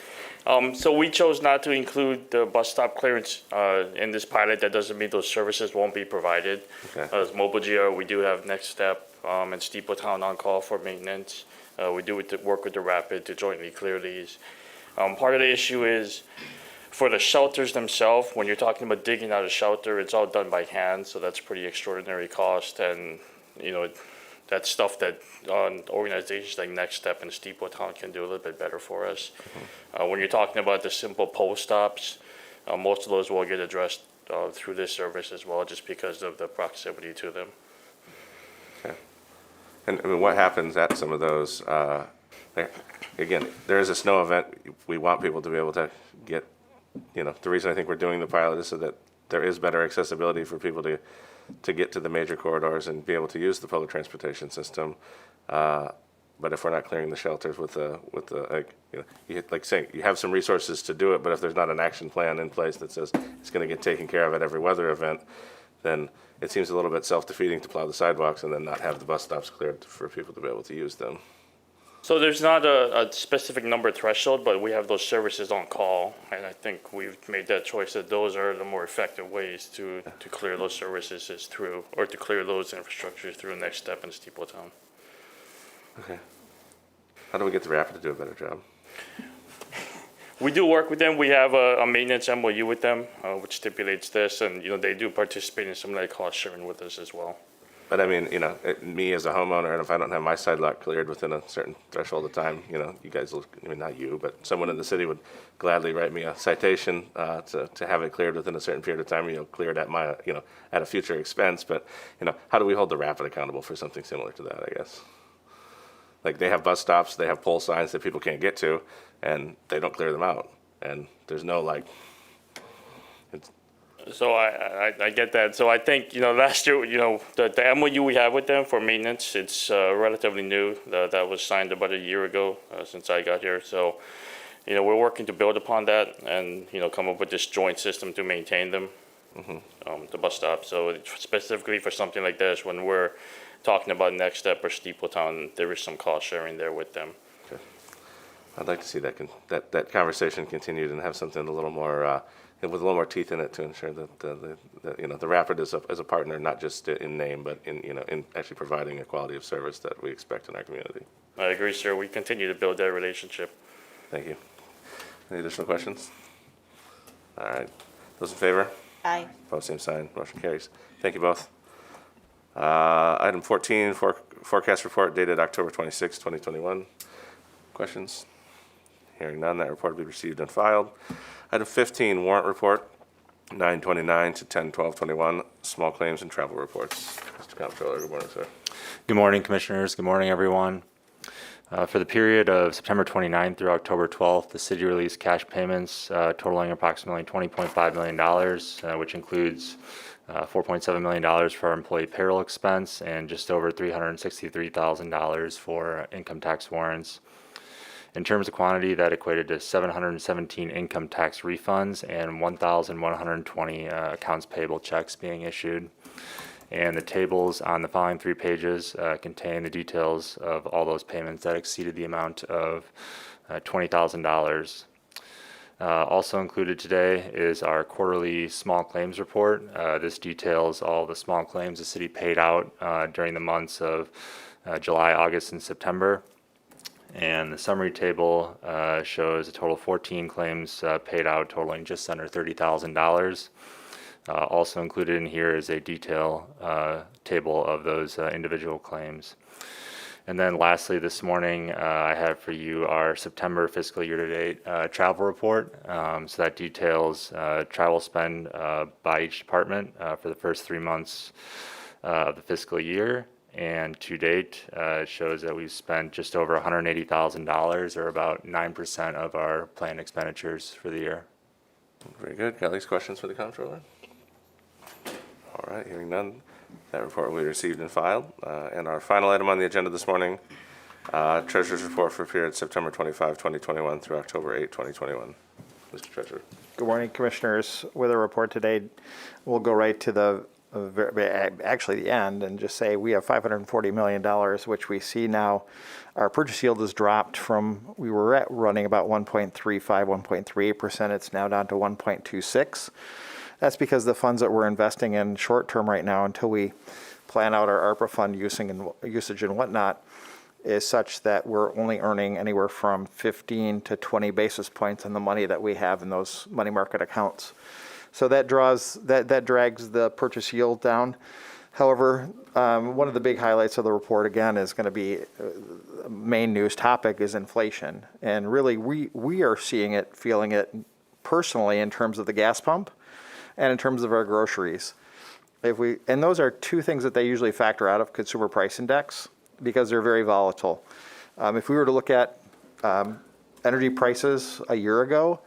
So we chose not to include the bus stop clearance in this pilot. That doesn't mean those services won't be provided. Okay. As Mobile GR, we do have Next Step and Steepletown on call for maintenance. We do work with the Rapid to jointly clear these. Part of the issue is for the shelters themselves, when you're talking about digging out a shelter, it's all done by hand, so that's pretty extraordinary cost. And, you know, that's stuff that organizations like Next Step and Steepletown can do a little bit better for us. When you're talking about the simple post stops, most of those will get addressed through this service as well, just because of the proximity to them. Okay. And I mean, what happens at some of those, again, there is a snow event, we want people to be able to get, you know, the reason I think we're doing the pilot is so that there is better accessibility for people to get to the major corridors and be able to use the public transportation system. But if we're not clearing the shelters with the like, you know, like saying, you have some resources to do it, but if there's not an action plan in place that says it's gonna get taken care of at every weather event, then it seems a little bit self-defeating to plow the sidewalks and then not have the bus stops cleared for people to be able to use them. So there's not a specific number threshold, but we have those services on call, and I think we've made that choice that those are the more effective ways to clear those services is through, or to clear those infrastructures through Next Step and Steepletown. Okay. How do we get the Rapid to do a better job? We do work with them. We have a maintenance MOU with them, which stipulates this, and, you know, they do participate in some of that cost sharing with us as well. But I mean, you know, me as a homeowner, and if I don't have my side lot cleared within a certain threshold of time, you know, you guys will, I mean, not you, but someone in the city would gladly write me a citation to have it cleared within a certain period of time, you know, clear it at my, you know, at a future expense. But, you know, how do we hold the Rapid accountable for something similar to that, I guess? Like, they have bus stops, they have pole signs that people can't get to, and they don't clear them out. And there's no, like, So I get that. So I think, you know, last year, you know, the MOU we have with them for maintenance, it's relatively new. That was signed about a year ago since I got here. So, you know, we're working to build upon that and, you know, come up with this joint system to maintain them, the bus stop. So specifically for something like this, when we're talking about Next Step or Steepletown, there is some cost sharing there with them. okay. I'd like to see that conversation continued and have something a little more, with a little more teeth in it to ensure that the you know, the Rapid is a partner, not just in name, but in, you know, in actually providing a quality of service that we expect in our community. I agree, sir. We continue to build that relationship. Thank you. Any additional questions? All right. Those in favor? Aye. Opposed, same sign. Motion carries. Thank you both. Item 14, forecast report dated October 26, 2021. Questions? Hearing none, that report will be received and filed. Item 15, warrant report, 9/29 to 10/12/21, small claims and travel reports. Mr. Comptroller, good morning, sir. Good morning, Commissioners. Good morning, everyone. For the period of September 29th through October 12th, the city released cash payments totaling approximately $20.5 million, which includes $4.7 million for our employee payroll expense and just over $363,000 for income tax warrants. In terms of quantity, that equated to 717 income tax refunds and 1,120 accounts payable checks being issued. And the tables on the following 3 pages contain the details of all those payments that exceeded the amount of $20,000. Also included today is our quarterly small claims report. This details all the small claims the city paid out during the months of July, August, and September. And the summary table shows a total of 14 claims paid out, totaling just under $30,000. Also included in here is a detail table of those individual claims. And then lastly, this morning, I have for you our September fiscal year-to-date travel report. So that details travel spend by each department for the first 3 months of the fiscal year. And to date, it shows that we've spent just over $180,000, or about 9% of our planned expenditures for the year. Very good. Colleagues, questions for the comptroller? All right, hearing none, that report will be received and filed. And our final item on the agenda this morning, Treasurer's Report for period September 25, 2021 through October 8, 2021. Mr. Treasurer. Good morning, Commissioners. With a report today, we'll go right to the end and just say we have $540 million, which we see now our purchase yield has dropped from, we were running about 1.35, 1.38%. It's now down to 1.26. That's because the funds that we're investing in short term right now until we plan out our ARPA fund usage and whatnot is such that we're only earning anywhere from 15 to 20 basis points on the money that we have in those money market accounts. So that drags the purchase yield down. However, one of the big highlights of the report again is going to be main news topic is inflation. And really we are seeing it, feeling it personally in terms of the gas pump and in terms of our groceries. And those are 2 things that they usually factor out of Consumer Price Index because they're very volatile. If we were to look at energy prices a year ago,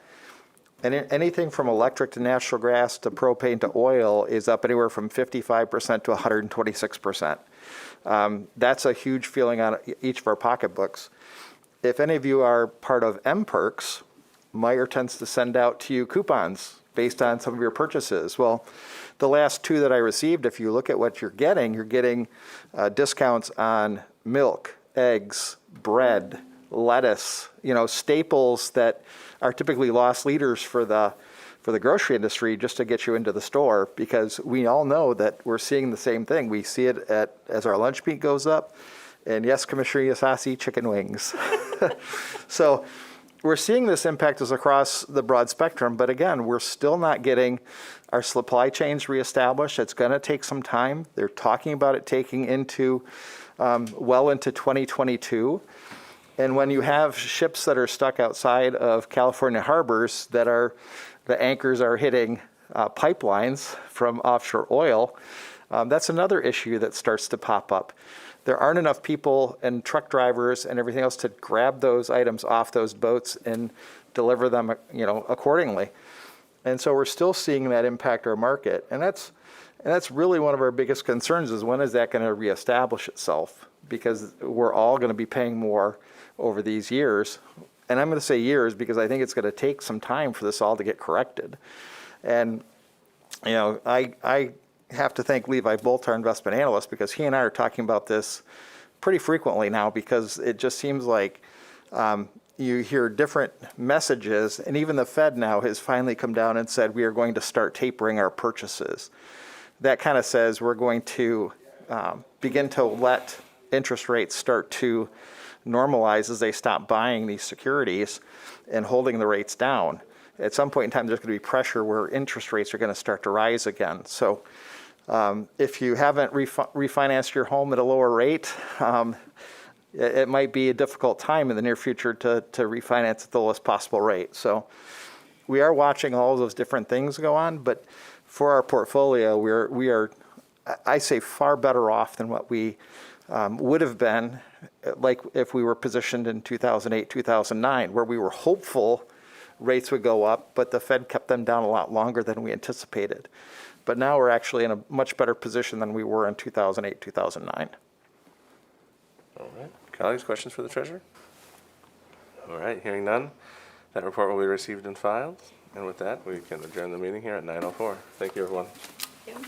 and anything from electric to natural gas to propane to oil is up anywhere from 55% to 126%. That's a huge feeling on each of our pocketbooks. If any of you are part of M-Perks, Meyer tends to send out to you coupons based on some of your purchases. Well, the last 2 that I received, if you look at what you're getting discounts on milk, eggs, bread, lettuce, staples that are typically loss leaders for the grocery industry just to get you into the store, because we all know that we're seeing the same thing. We see it as our lunch meat goes up, and yes, Commissioner Yasasi, chicken wings. So we're seeing this impact us across the broad spectrum, but again, we're still not getting our supply chains reestablished. It's going to take some time. They're talking about it taking into well into 2022. And when you have ships that are stuck outside of California harbors the anchors are hitting pipelines from offshore oil, that's another issue that starts to pop up. There aren't enough people and truck drivers and everything else to grab those items off those boats and deliver them, accordingly. And so we're still seeing that impact our market. And that's really one of our biggest concerns is when is that going to reestablish itself? Because we're all going to be paying more over these years. And I'm going to say years because I think it's going to take some time for this all to get corrected. And, I have to thank Levi Bolt, our investment analyst, because he and I are talking about this pretty frequently now, because it just seems like you hear different messages, and even the Fed now has finally come down and said we are going to start tapering our purchases. That kind of says we're going to begin to let interest rates start to normalize as they stop buying these securities and holding the rates down. At some point in time, there's going to be pressure where interest rates are going to start to rise again. So if you haven't refinanced your home at a lower rate, it might be a difficult time in the near future to refinance at the lowest possible rate. So we are watching all of those different things go on, but for our portfolio, we are, I say, far better off than what we would have been, like if we were positioned in 2008, 2009, where we were hopeful rates would go up, but the Fed kept them down a lot longer than we anticipated. But now we're actually in a much better position than we were in 2008, 2009. All right. Colleagues, questions for the Treasurer? All right, hearing none, that report will be received and filed. And with that, we can adjourn the meeting here at 9:04. Thank you, everyone. Thank you.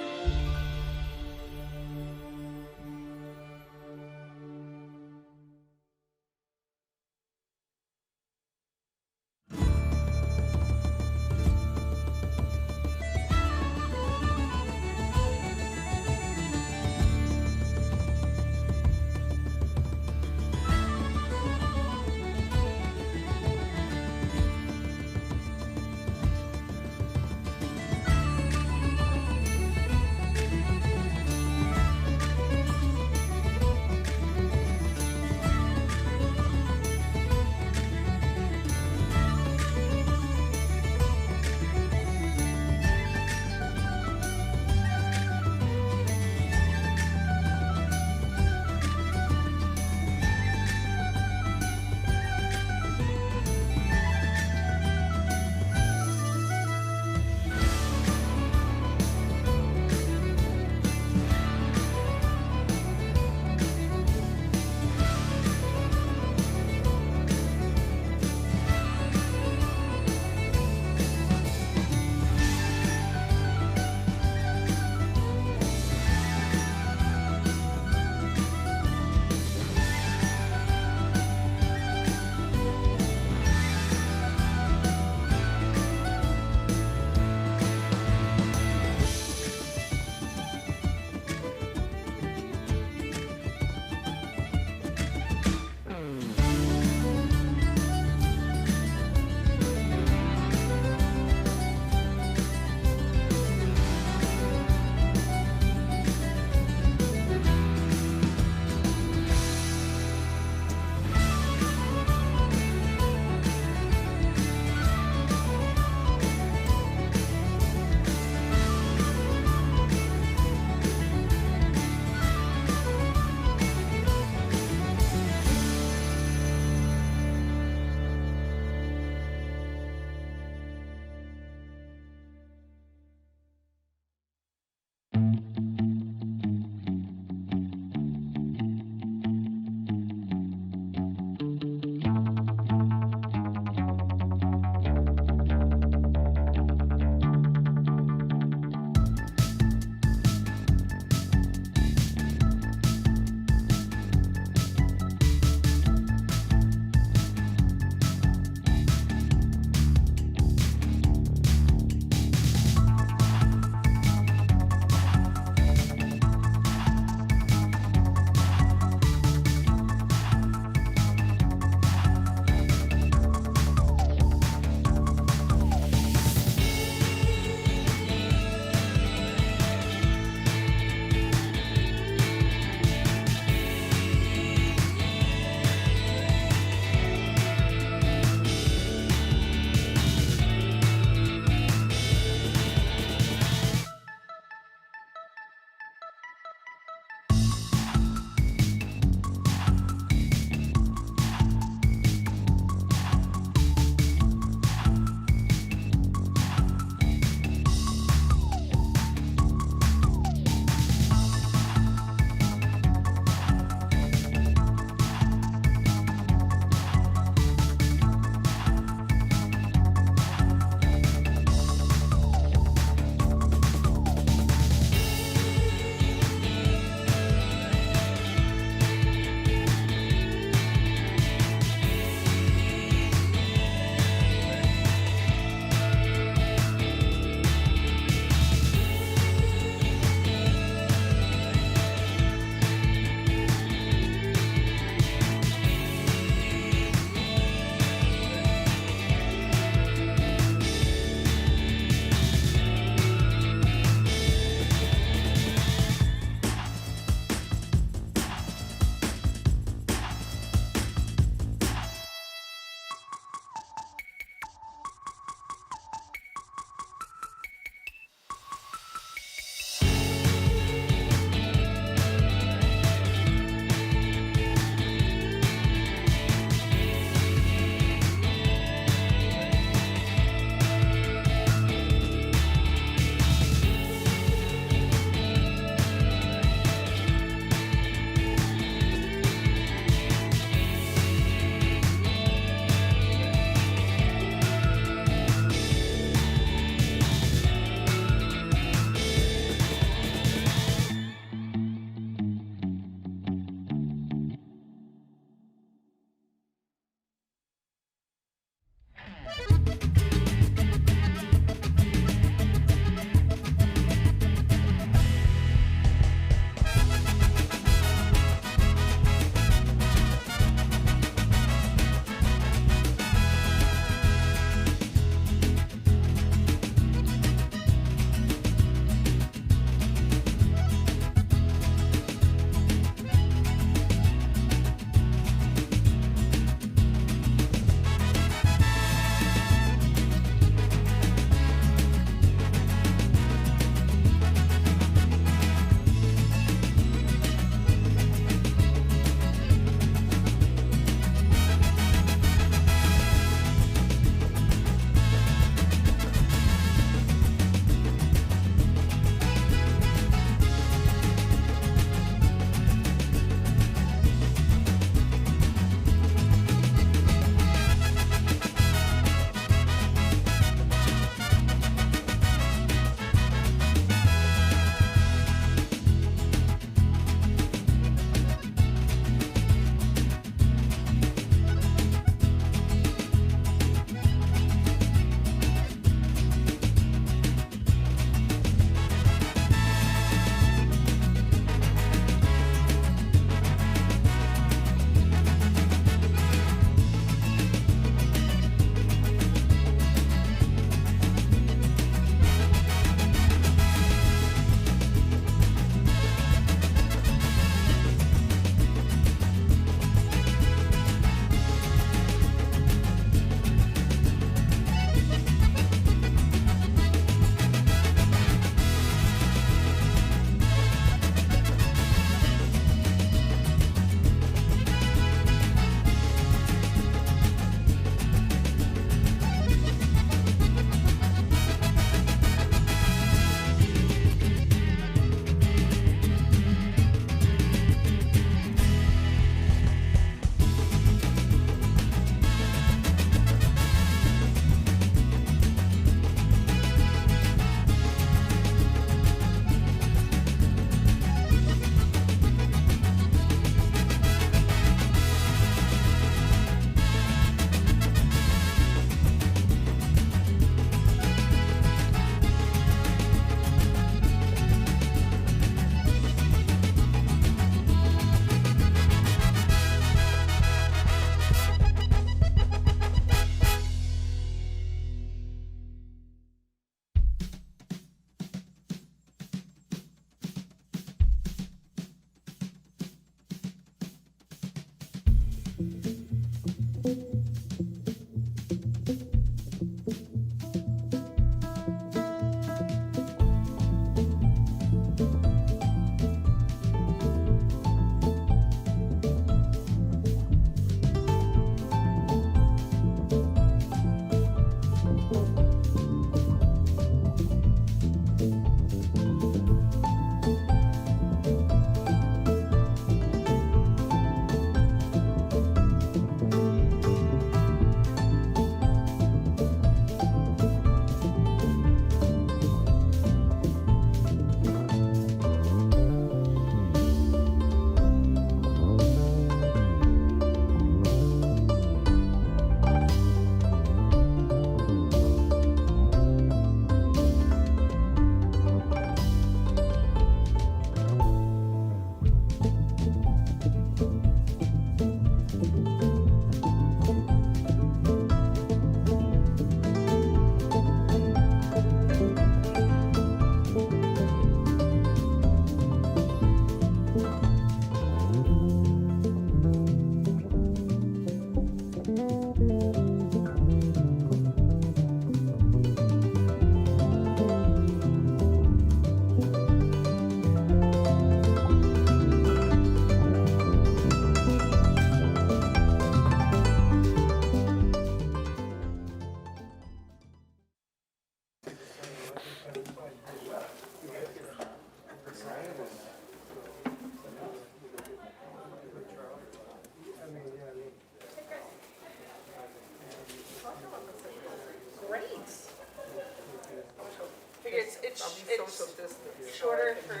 Shorter for me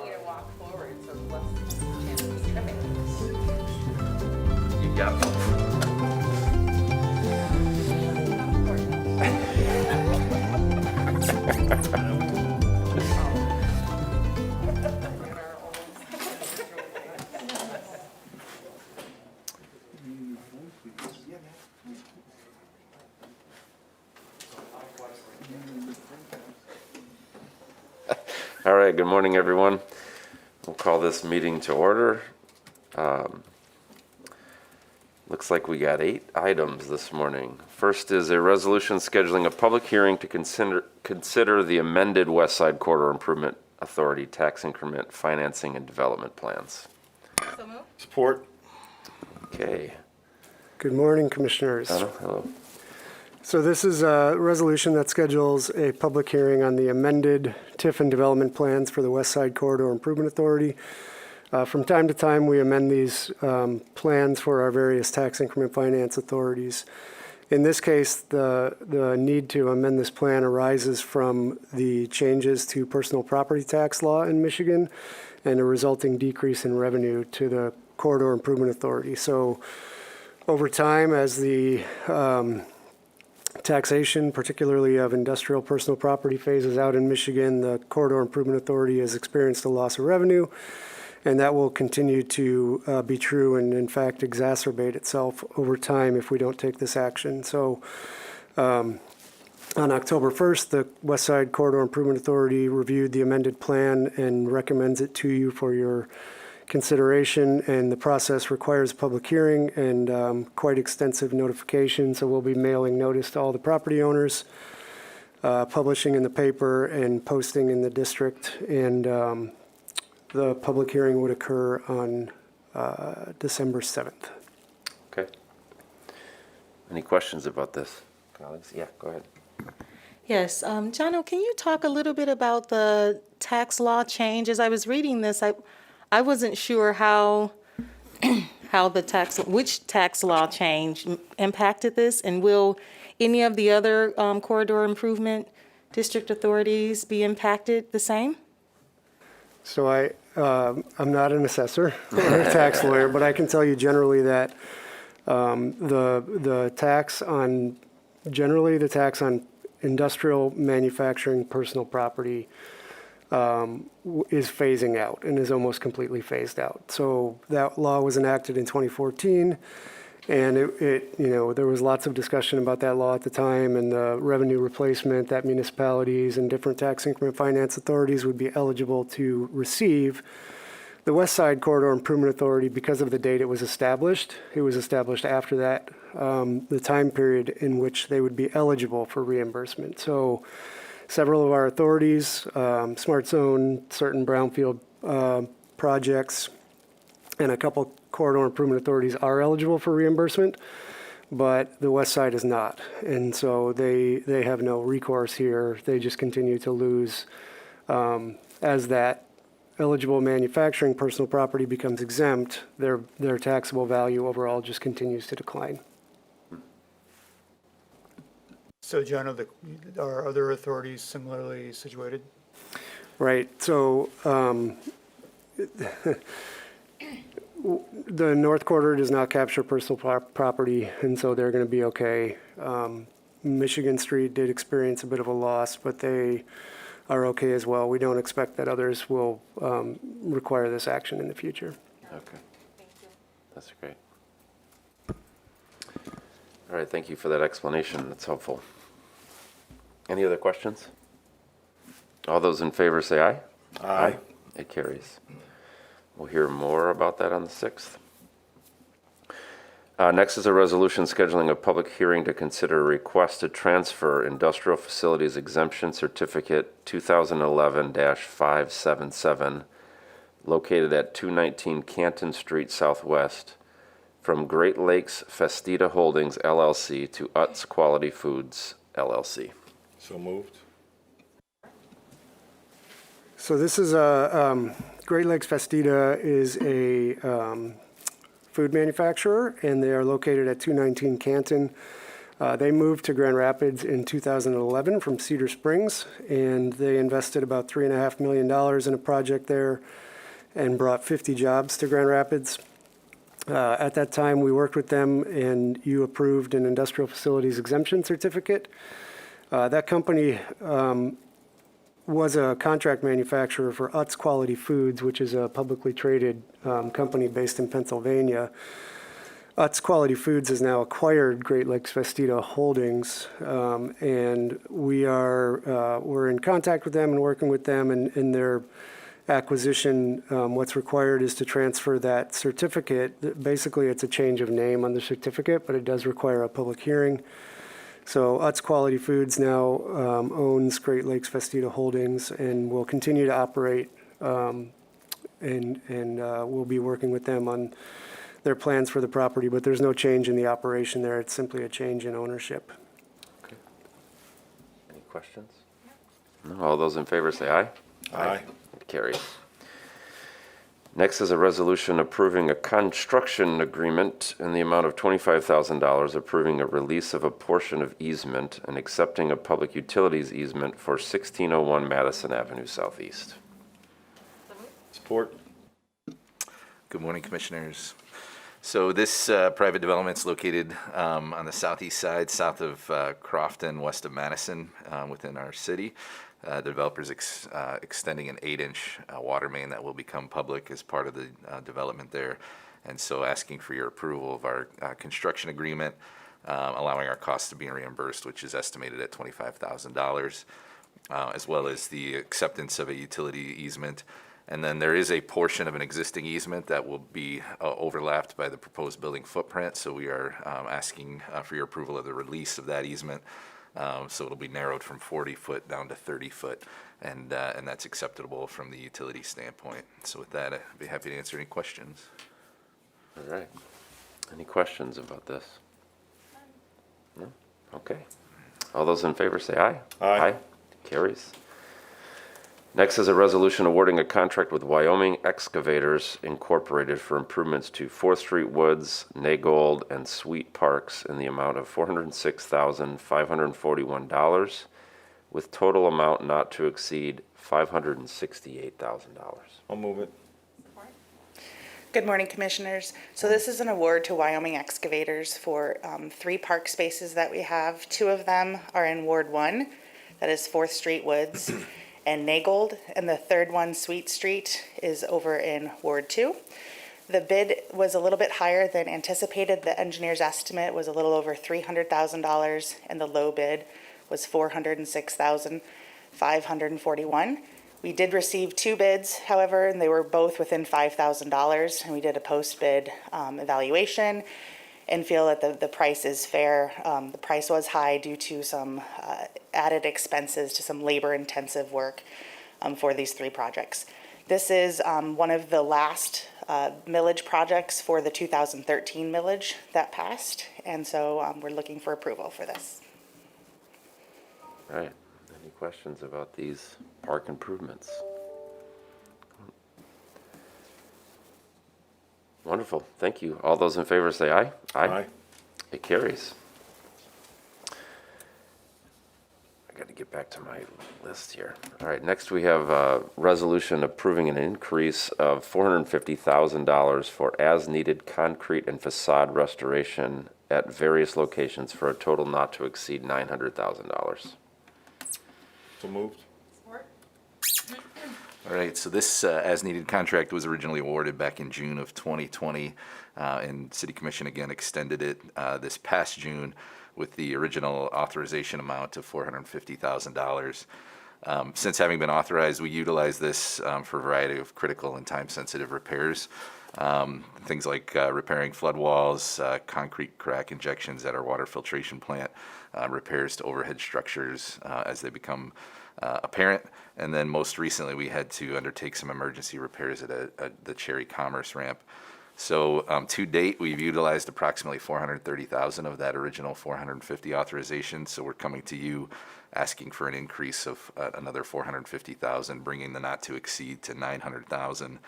to walk forward, so less chance of me tripping. You got one. All right, good morning, everyone. We'll call this meeting to order. Looks like we got 8 items this morning. First is a resolution scheduling a public hearing to consider the amended West Side Corridor Improvement Authority tax increment financing and development plans. So moved. Support. Okay. Good morning, Commissioners. Donna, hello. So this is a resolution that schedules a public hearing on the amended TIF and development plans for the West Side Corridor Improvement Authority. From time to time, we amend these plans for our various tax increment finance authorities. In this case, the need to amend this plan arises from the changes to personal property tax law in Michigan and a resulting decrease in revenue to the Corridor Improvement Authority. So over time, as the taxation, particularly of industrial personal property, phases out in Michigan, the Corridor Improvement Authority has experienced a loss of revenue, and that will continue to be true and, in fact, exacerbate itself over time if we don't take this action. So on October 1st, the West Side Corridor Improvement Authority reviewed the amended plan and recommends it to you for your consideration, and the process requires a public hearing and quite extensive notification. So we'll be mailing notice to all the property owners, publishing in the paper and posting in the district, and the public hearing would occur on December 7th. Okay. Any questions about this, colleagues? Yeah, go ahead. Yes, Jono, can you talk a little bit about the tax law change? As I was reading this, I wasn't sure how which tax law change impacted this, and will any of the other corridor improvement district authorities be impacted the same? So I'm not an assessor or a tax lawyer, but I can tell you generally that the tax on industrial manufacturing personal property is phasing out and is almost completely phased out. So that law was enacted in 2014, and there was lots of discussion about that law at the time and the revenue replacement that municipalities and different tax increment finance authorities would be eligible to receive. The West Side Corridor Improvement Authority, because of the date it was established after that, the time period in which they would be eligible for reimbursement. So several of our authorities, Smart Zone, certain brownfield projects, and a couple corridor improvement authorities are eligible for reimbursement, but the West Side is not. And so they have no recourse here. They just continue to lose as that eligible manufacturing personal property becomes exempt, their taxable value overall just continues to decline. So, John, are other authorities similarly situated? Right. So the North Corridor does not capture personal property, and so they're going to be okay. Michigan Street did experience a bit of a loss, but they are okay as well. We don't expect that others will require this action in the future. Okay. That's great. All right, thank you for that explanation. That's helpful. Any other questions? All those in favor say aye. Aye. It carries. We'll hear more about that on the 6th. Next is a resolution scheduling a public hearing to consider a request to transfer Industrial Facilities Exemption Certificate 2011-577 located at 219 Canton Street Southwest from Great Lakes Festida Holdings LLC to Utz Quality Foods LLC. So moved. So this is a Great Lakes Festida is a food manufacturer, and they are located at 219 Canton. They moved to Grand Rapids in 2011 from Cedar Springs, and they invested about $3.5 million in a project there and brought 50 jobs to Grand Rapids. At that time, we worked with them, and you approved an industrial facilities exemption certificate. That company was a contract manufacturer for Utz Quality Foods, which is a publicly traded company based in Pennsylvania. Utz Quality Foods has now acquired Great Lakes Vestita Holdings, and we're in contact with them and working with them in their acquisition. What's required is to transfer that certificate. Basically, it's a change of name on the certificate, but it does require a public hearing. So Utz Quality Foods now owns Great Lakes Vestita Holdings and will continue to operate, and we'll be working with them on their plans for the property, but there's no change in the operation there. It's simply a change in ownership. Any questions? No. All those in favor say aye. Aye. It carries. Next is a resolution approving a construction agreement in the amount of $25,000, approving a release of a portion of easement and accepting a public utilities easement for 1601 Madison Avenue Southeast. Support. Good morning, Commissioners. So this private development is located on the southeast side, south of Crofton, west of Madison, within our city. The developer's extending an 8-inch water main that will become public as part of the development there. And so asking for your approval of our construction agreement, allowing our costs to be reimbursed, which is estimated at $25,000, as well as the acceptance of a utility easement. And then there is a portion of an existing easement that will be overlapped by the proposed building footprint. So we are asking for your approval of the release of that easement. So it'll be narrowed from 40 foot down to 30 foot, and that's acceptable from the utility standpoint. So with that, I'd be happy to answer any questions. All right. Any questions about this? No? Okay. All those in favor say aye. Aye. Carries. Next is a resolution awarding a contract with Wyoming Excavators Incorporated for improvements to 4th Street Woods, Nagold, and Sweet Parks in the amount of $406,541, with total amount not to exceed $568,000. I'll move it. Good morning, Commissioners. So this is an award to Wyoming Excavators for 3 park spaces that we have. 2 of them are in Ward 1, that is 4th Street Woods and Nagold, and the 3rd one, Sweet Street, is over in Ward 2. The bid was a little bit higher than anticipated. The engineer's estimate was a little over $300,000, and the low bid was $406,541. We did receive 2 bids, however, and they were both within $5,000, and we did a post-bid evaluation and feel that the price is fair. The price was high due to some added expenses to some labor-intensive work for these 3 projects. This is one of the last millage projects for the 2013 millage that passed, and so we're looking for approval for this. All right. Any questions about these park improvements? Wonderful. Thank you. All those in favor say aye. Aye. It carries. I got to get back to my list here. All right. Next, we have a resolution approving an increase of $450,000 for as-needed concrete and facade restoration at various locations for a total not to exceed $900,000. So moved. All right, so this as-needed contract was originally awarded back in June of 2020, and City Commission again extended it this past June with the original authorization amount of $450,000. Since having been authorized, we utilize this for a variety of critical and time-sensitive repairs. Things like repairing flood walls, concrete crack injections at our water filtration plant, repairs to overhead structures as they become apparent. And then most recently, we had to undertake some emergency repairs at the Cherry Commerce ramp. So to date, we've utilized approximately $430,000 of that original $450 authorization. So we're coming to you asking for an increase of another $450,000, bringing the not to exceed to $900,000.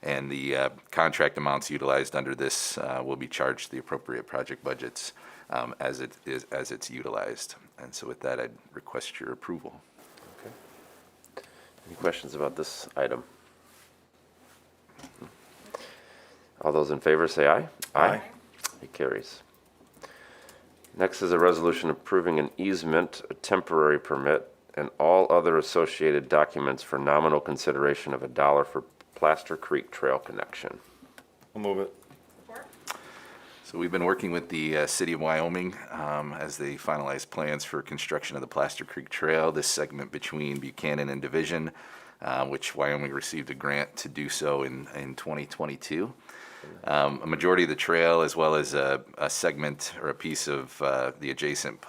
and the contract amounts utilized under this will be charged to the appropriate project budgets as it's utilized. And so with that, I'd request your approval. Any questions about this item? All those in favor say aye. Aye. It carries. Next is a resolution approving an easement, a temporary permit, and all other associated documents for nominal consideration of $1 for Plaster Creek Trail connection. I'll move it. So we've been working with the City of Wyoming as they finalize plans for construction of the Plaster Creek Trail, this segment between Buchanan and Division, which Wyoming received a grant to do so in 2022. A majority of the trail, as well as a segment or a piece of the adjacent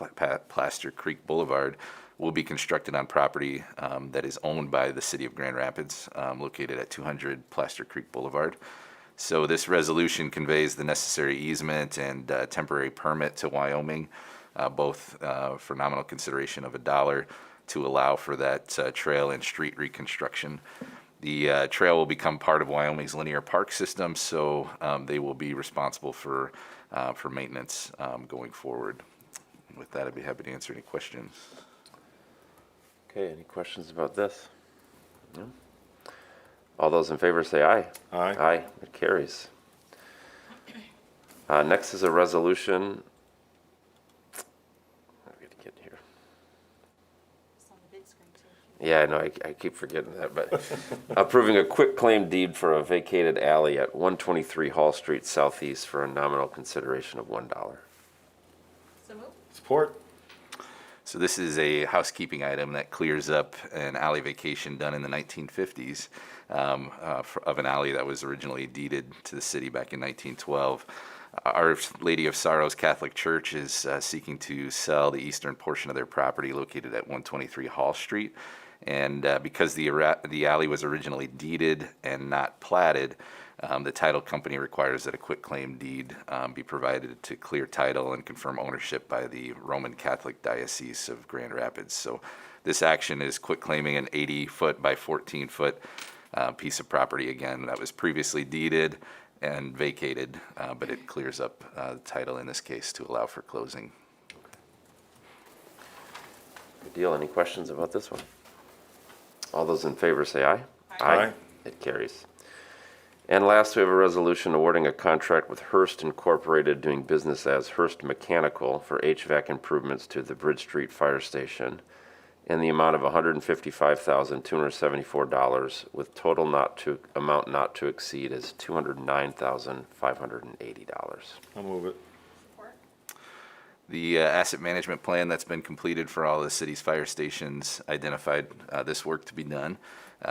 Plaster Creek Boulevard, will be constructed on property that is owned by the City of Grand Rapids, located at 200 Plaster Creek Boulevard. So this resolution conveys the necessary easement and temporary permit to Wyoming, both for nominal consideration of $1 to allow for that trail and street reconstruction. The trail will become part of Wyoming's linear park system, so they will be responsible for maintenance going forward. With that, I'd be happy to answer any questions. Okay, any questions about this? No? All those in favor say aye. Aye. Aye, it carries. Next is a resolution. I'm gonna get here. Yeah, I know, I keep forgetting that, but approving a quick claim deed for a vacated alley at 123 Hall Street Southeast for a nominal consideration of $1. Support. So this is a housekeeping item that clears up an alley vacation done in the 1950s of an alley that was originally deeded to the city back in 1912. Our Lady of Sorrows Catholic Church is seeking to sell the eastern portion of their property located at 123 Hall Street. And because the alley was originally deeded and not platted, the title company requires that a quitclaim deed be provided to clear title and confirm ownership by the Roman Catholic Diocese of Grand Rapids. So this action is quitclaiming an 80-foot by 14-foot piece of property, again, that was previously deeded and vacated, but it clears up the title in this case to allow for closing. Good deal. Any questions about this one? All those in favor say aye. Aye. It carries. And last, we have a resolution awarding a contract with Hearst Incorporated, doing business as Hearst Mechanical, for HVAC improvements to the Bridge Street Fire Station in the amount of $155,274, with total amount not to exceed is $209,580. I'll move it. The asset management plan that's been completed for all the city's fire stations identified this work to be done,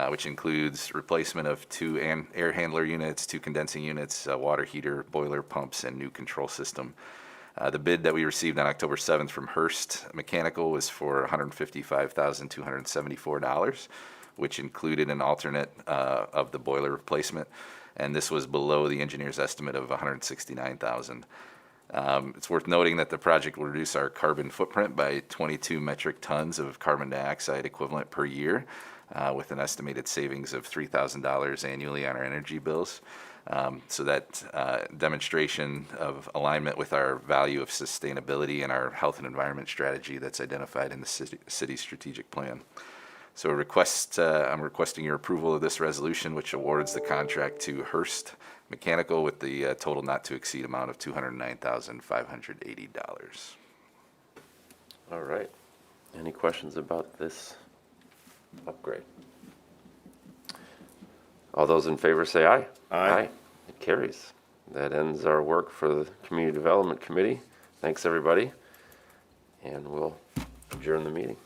which includes replacement of 2 air handler units, 2 condensing units, a water heater, boiler pumps, and new control system. The bid that we received on October 7th from Hearst Mechanical was for $155,274, which included an alternate of the boiler replacement, and this was below the engineer's estimate of $169,000. It's worth noting that the project will reduce our carbon footprint by 22 metric tons of carbon dioxide equivalent per year, with an estimated savings of $3,000 annually on our energy bills. So that demonstration of alignment with our value of sustainability and our health and environment strategy that's identified in the city's strategic plan. So I'm requesting your approval of this resolution, which awards the contract to Hearst Mechanical with the total not to exceed amount of $209,580. All right. Any questions about this upgrade? All those in favor say aye. Aye. It carries. That ends our work for the Community Development Committee. Thanks, everybody. And we'll adjourn the meeting.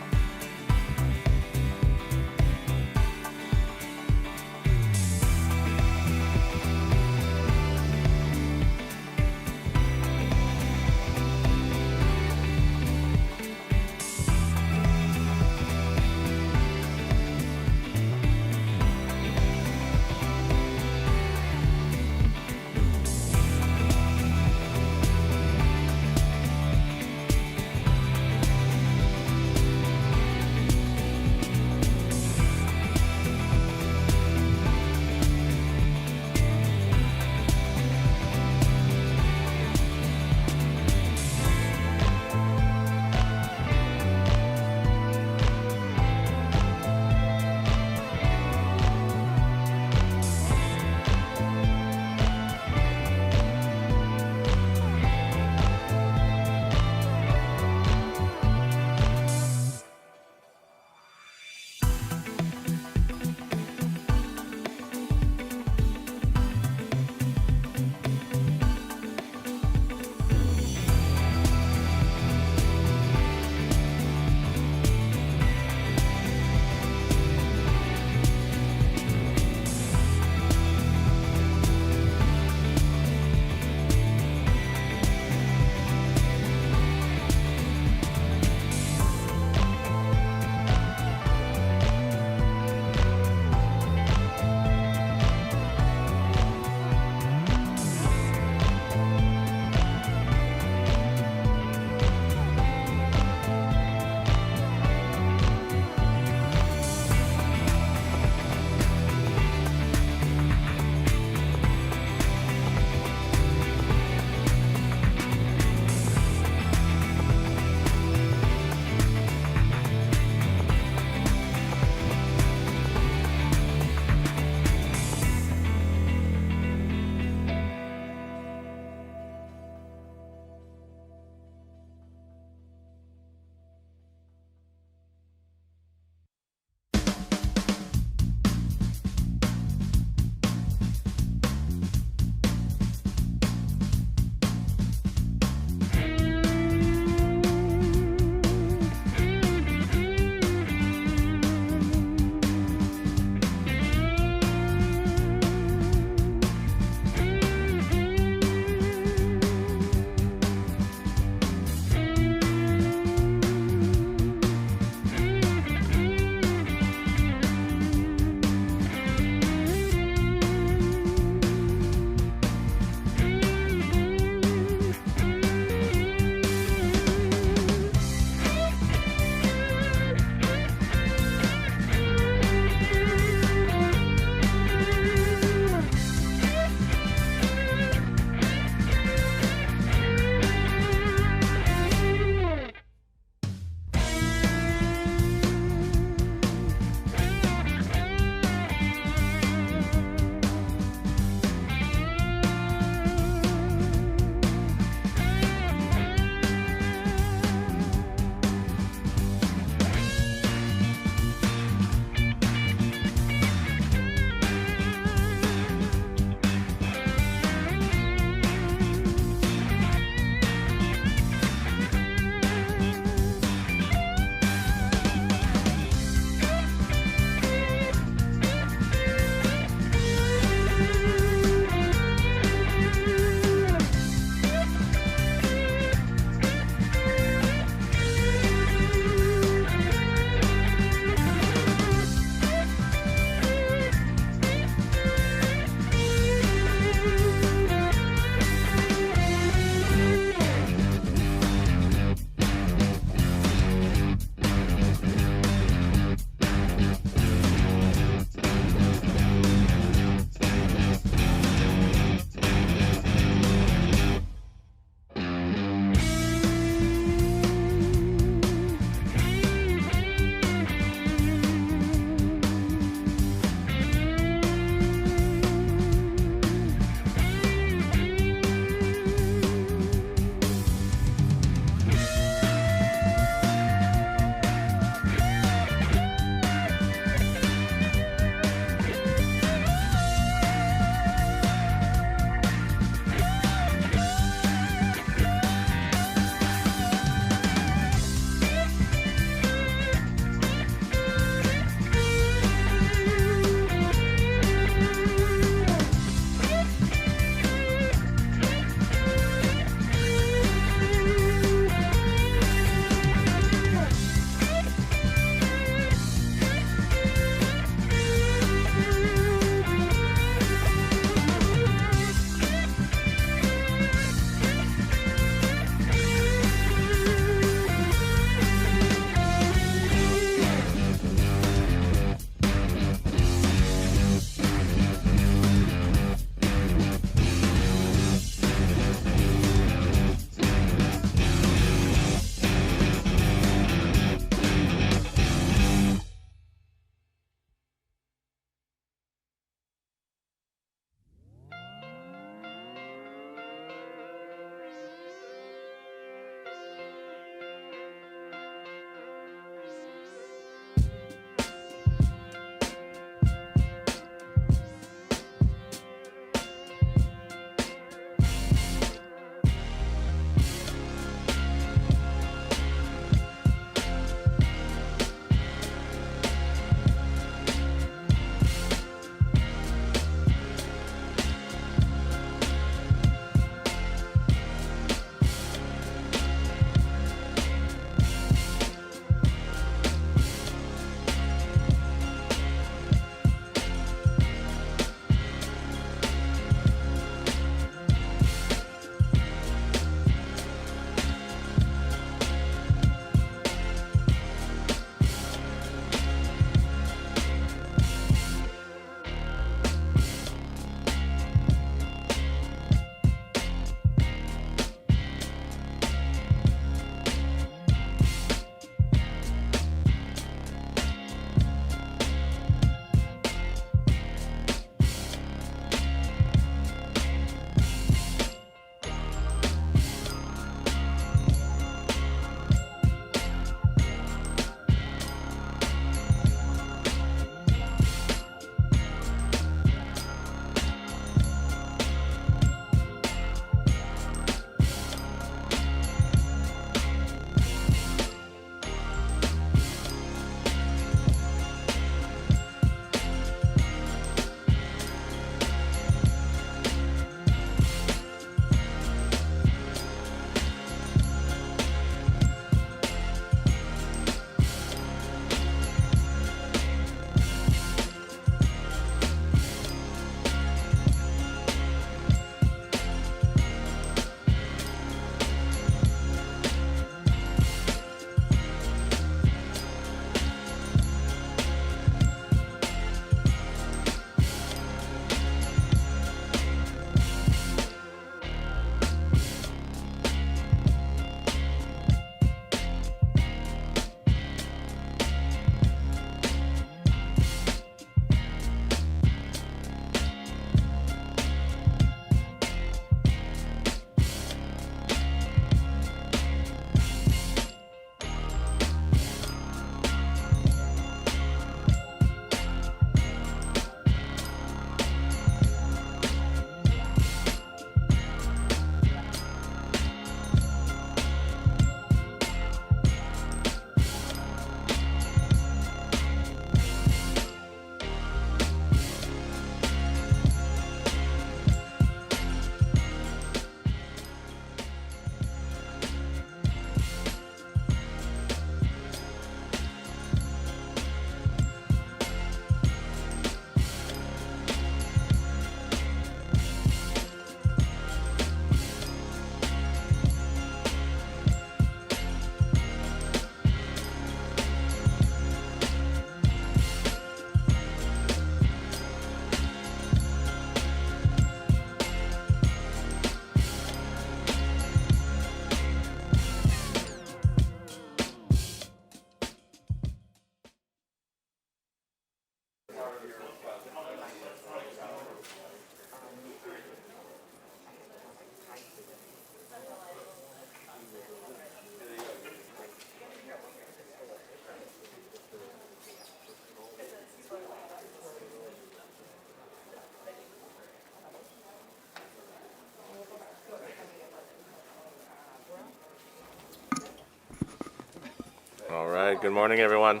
All right, good morning, everyone.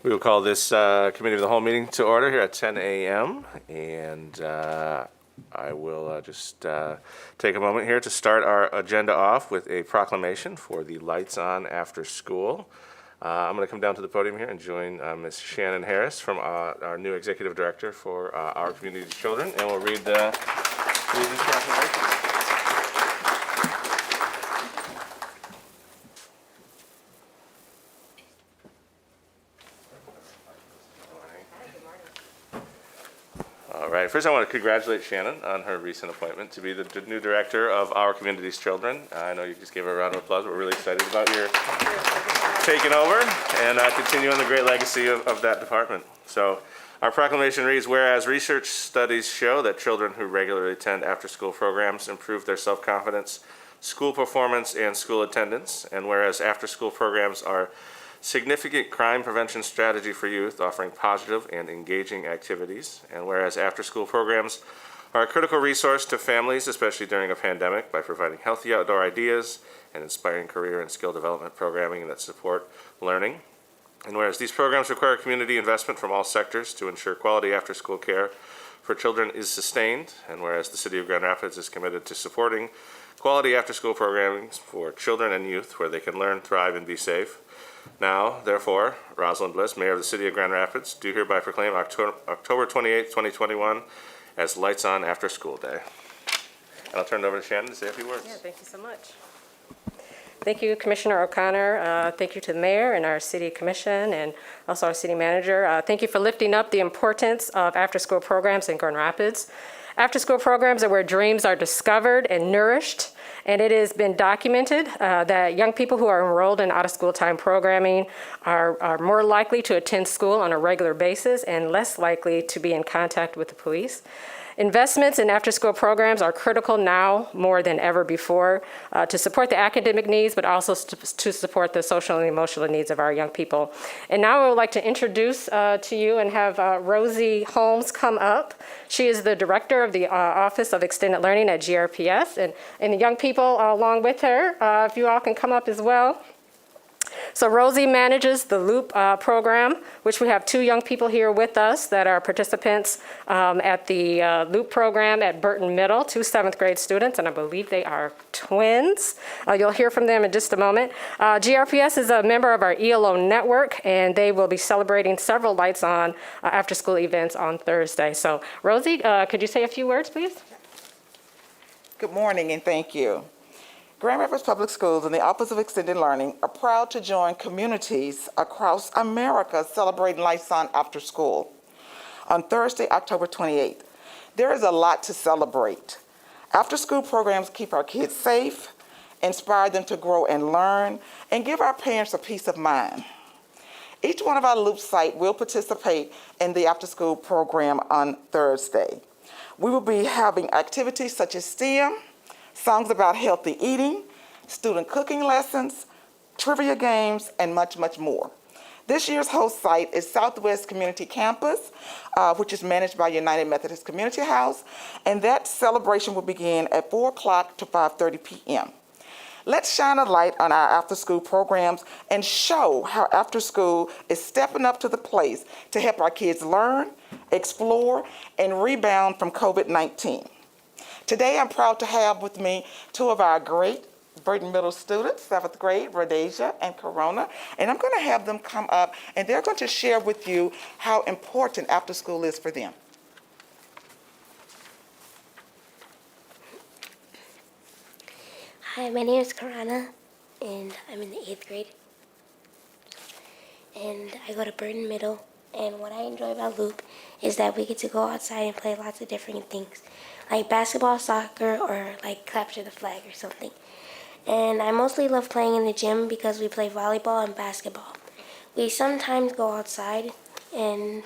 We will call this Committee of the Whole meeting to order here at 10 a.m. And I will just take a moment here to start our agenda off with a proclamation for the Lights On After School. I'm going to come down to the podium here and join Ms. Shannon Harris from our new Executive Director for Our Community's Children, and we'll read this proclamation. All right, first I want to congratulate Shannon on her recent appointment to be the new director of Our Community's Children. I know you just gave her a round of applause. We're really excited about your taking over and continuing the great legacy of that department. So our proclamation reads, whereas research studies show that children who regularly attend after-school programs improve their self-confidence, school performance, and school attendance, and whereas after-school programs are significant crime prevention strategy for youth, offering positive and engaging activities. And whereas after-school programs are a critical resource to families, especially during a pandemic, by providing healthy outdoor ideas and inspiring career and skill development programming that support learning. And whereas these programs require community investment from all sectors to ensure quality after-school care for children is sustained, and whereas the City of Grand Rapids is committed to supporting quality after-school programming for children and youth where they can learn, thrive, and be safe. Now, therefore, Rosalind Bliss, Mayor of the City of Grand Rapids, do hereby proclaim October 28, 2021 as Lights On After School Day. And I'll turn it over to Shannon to say a few words. Yeah, thank you so much. Thank you, Commissioner O'Connor. Thank you to the mayor and our city commission and also our city manager. Thank you for lifting up the importance of after-school programs in Grand Rapids. After-school programs are where dreams are discovered and nourished, and it has been documented that young people who are enrolled in out-of-school time programming are more likely to attend school on a regular basis and less likely to be in contact with the police. Investments in after-school programs are critical now more than ever before to support the academic needs, but also to support the social and emotional needs of our young people. And now I would like to introduce to you and have Rosie Holmes come up. She is the director of the Office of Extended Learning at GRPS, and the young people along with her, if you all can come up as well. So Rosie manages the LOOP program, which we have 2 young people here with us that are participants at the LOOP program at Burton Middle, 2 7th grade students, and I believe they are twins. You'll hear from them in just a moment. GRPS is a member of our ELO network, and they will be celebrating several Lights On after-school events on Thursday. So Rosie, could you say a few words, please? Good morning, and thank you. Grand Rapids Public Schools and the Office of Extended Learning are proud to join communities across America celebrating Lights On After School on Thursday, October 28th. There is a lot to celebrate. After-school programs keep our kids safe, inspire them to grow and learn, and give our parents a peace of mind. Each one of our LOOP sites will participate in the after-school program on Thursday. We will be having activities such as STEM, songs about healthy eating, student cooking lessons, trivia games, and much, much more. This year's host site is Southwest Community Campus, which is managed by United Methodist Community House, and that celebration will begin at 4 o'clock to 5:30 p.m. Let's shine a light on our after-school programs and show how after-school is stepping up to the place to help our kids learn, explore, and rebound from COVID-19. Today, I'm proud to have with me 2 of our great Burton Middle students, 7th grade, Rhodesia and Corona, and I'm going to have them come up, and they're going to share with you how important after school is for them. Hi, my name is Corona, and I'm in the 8th grade, and I go to Burton Middle, and what I enjoy about Loop is that we get to go outside and play lots of different things, like basketball, soccer, or like capture the flag or something. And I mostly love playing in the gym because we play volleyball and basketball. We sometimes go outside and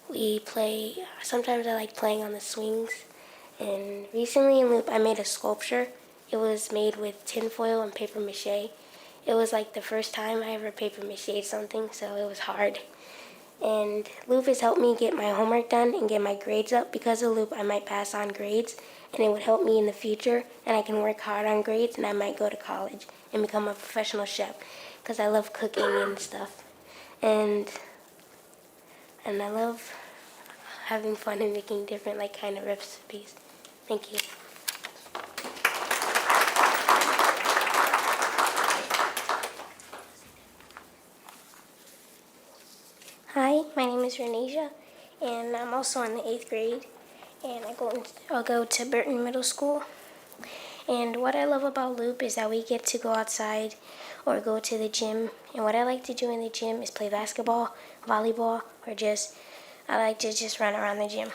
we play, sometimes I like playing on the swings. And recently in Loop I made a sculpture. It was made with tinfoil and paper mache. It was like the first time I ever paper mache something, so it was hard. And Loop has helped me get my homework done and get my grades up. Because of Loop, I might pass on grades, and it would help me in the future, and I can work hard on grades, and I might go to college and become a professional chef. because I love cooking and stuff. And I love having fun and making different like kind of recipes. Thank you. Hi, my name is Renasia, and I'm also in the 8th grade, and I'll go to Burton Middle School. And what I love about Loop is that we get to go outside or go to the gym. And what I like to do in the gym is play basketball, volleyball, or I like to just run around the gym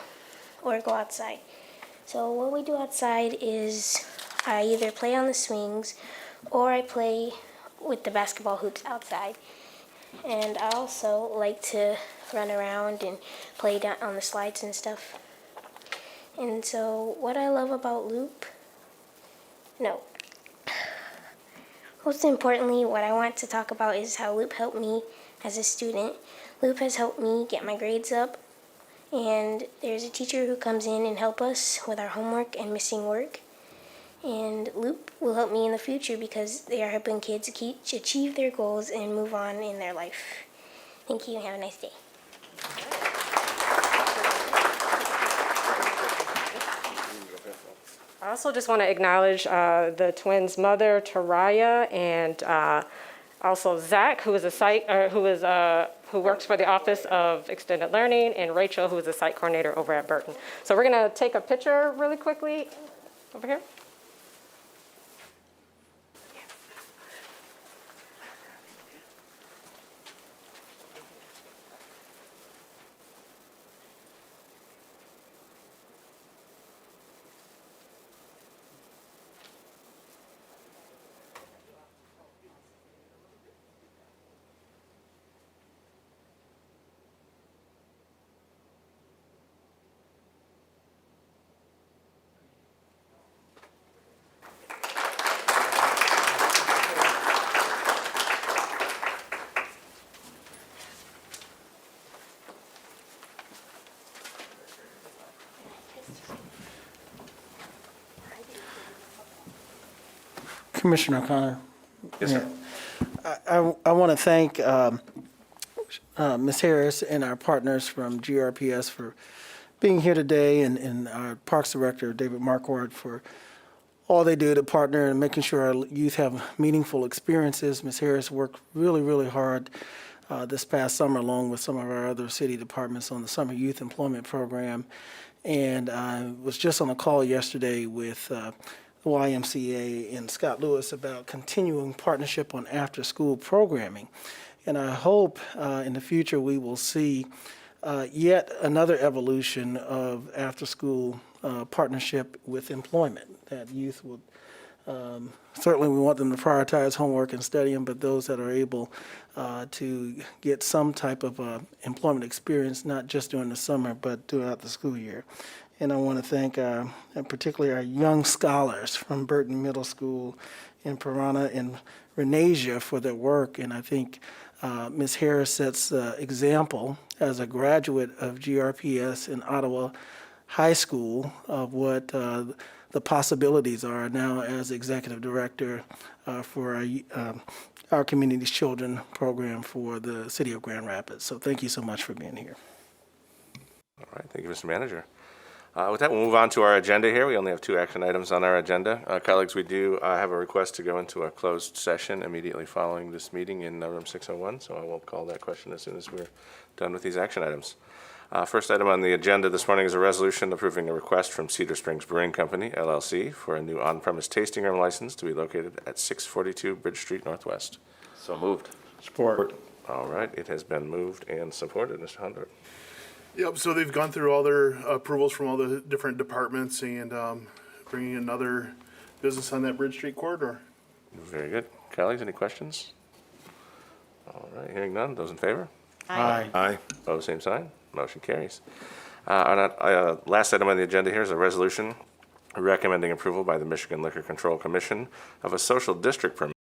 or go outside. So what we do outside is I either play on the swings or I play with the basketball hoops outside. And I also like to run around and play down on the slides and stuff. And so what I love about Loop, most importantly, what I want to talk about is how Loop helped me as a student. Loop has helped me get my grades up, and there's a teacher who comes in and helps us with our homework and missing work. And Loop will help me in the future because they are helping kids achieve their goals and move on in their life. Thank you and have a nice day. I also just want to acknowledge the twins' mother, Taraya, and also Zach, who works for the Office of Extended Learning, and Rachel, who is a site coordinator over at Burton. So we're going to take a picture really quickly over here. Commissioner O'Connor. Yes, sir. I want to thank Ms. Harris and our partners from GRPS for being here today, and our Parks Director, David Marquardt, for all they do to partner and making sure our youth have meaningful experiences. Ms. Harris worked really, really hard this past summer, along with some of our other city departments, on the Summer Youth Employment Program. And I was just on a call yesterday with the YMCA and Scott Lewis about continuing partnership on after-school programming. And I hope in the future we will see yet another evolution of after-school partnership with employment, that youth will, certainly we want them to prioritize homework and studying, but those that are able to get some type of employment experience, not just during the summer, but throughout the school year. And I want to thank and particularly our young scholars from Burton Middle School in Piranha and Renasia for their work. And I think Ms. Harris sets the example as a graduate of GRPS in Ottawa High School of what the possibilities are now as Executive Director for our Community's Children program for the City of Grand Rapids. So thank you so much for being here. All right, thank you, Mr. Manager. With that, we'll move on to our agenda here. We only have 2 action items on our agenda. Colleagues, we do have a request to go into a closed session immediately following this meeting in room 601, so I will call that question as soon as we're done with these action items. First item on the agenda this morning is a resolution approving a request from Cedar Springs Brewing Company, LLC, for a new on-premise tasting room license to be located at 642 Bridge Street Northwest. So moved. Support. All right, it has been moved and supported. Mr. Hundert. Yep, so they've gone through all their approvals from all the different departments and bringing another business on that Bridge Street corridor. Very good. Colleagues, any questions? All right, hearing none. Those in favor? Aye. Aye. Opposed, same sign. Motion carries. Our last item on the agenda here is a resolution recommending approval by the Michigan Liquor Control Commission of a social district permit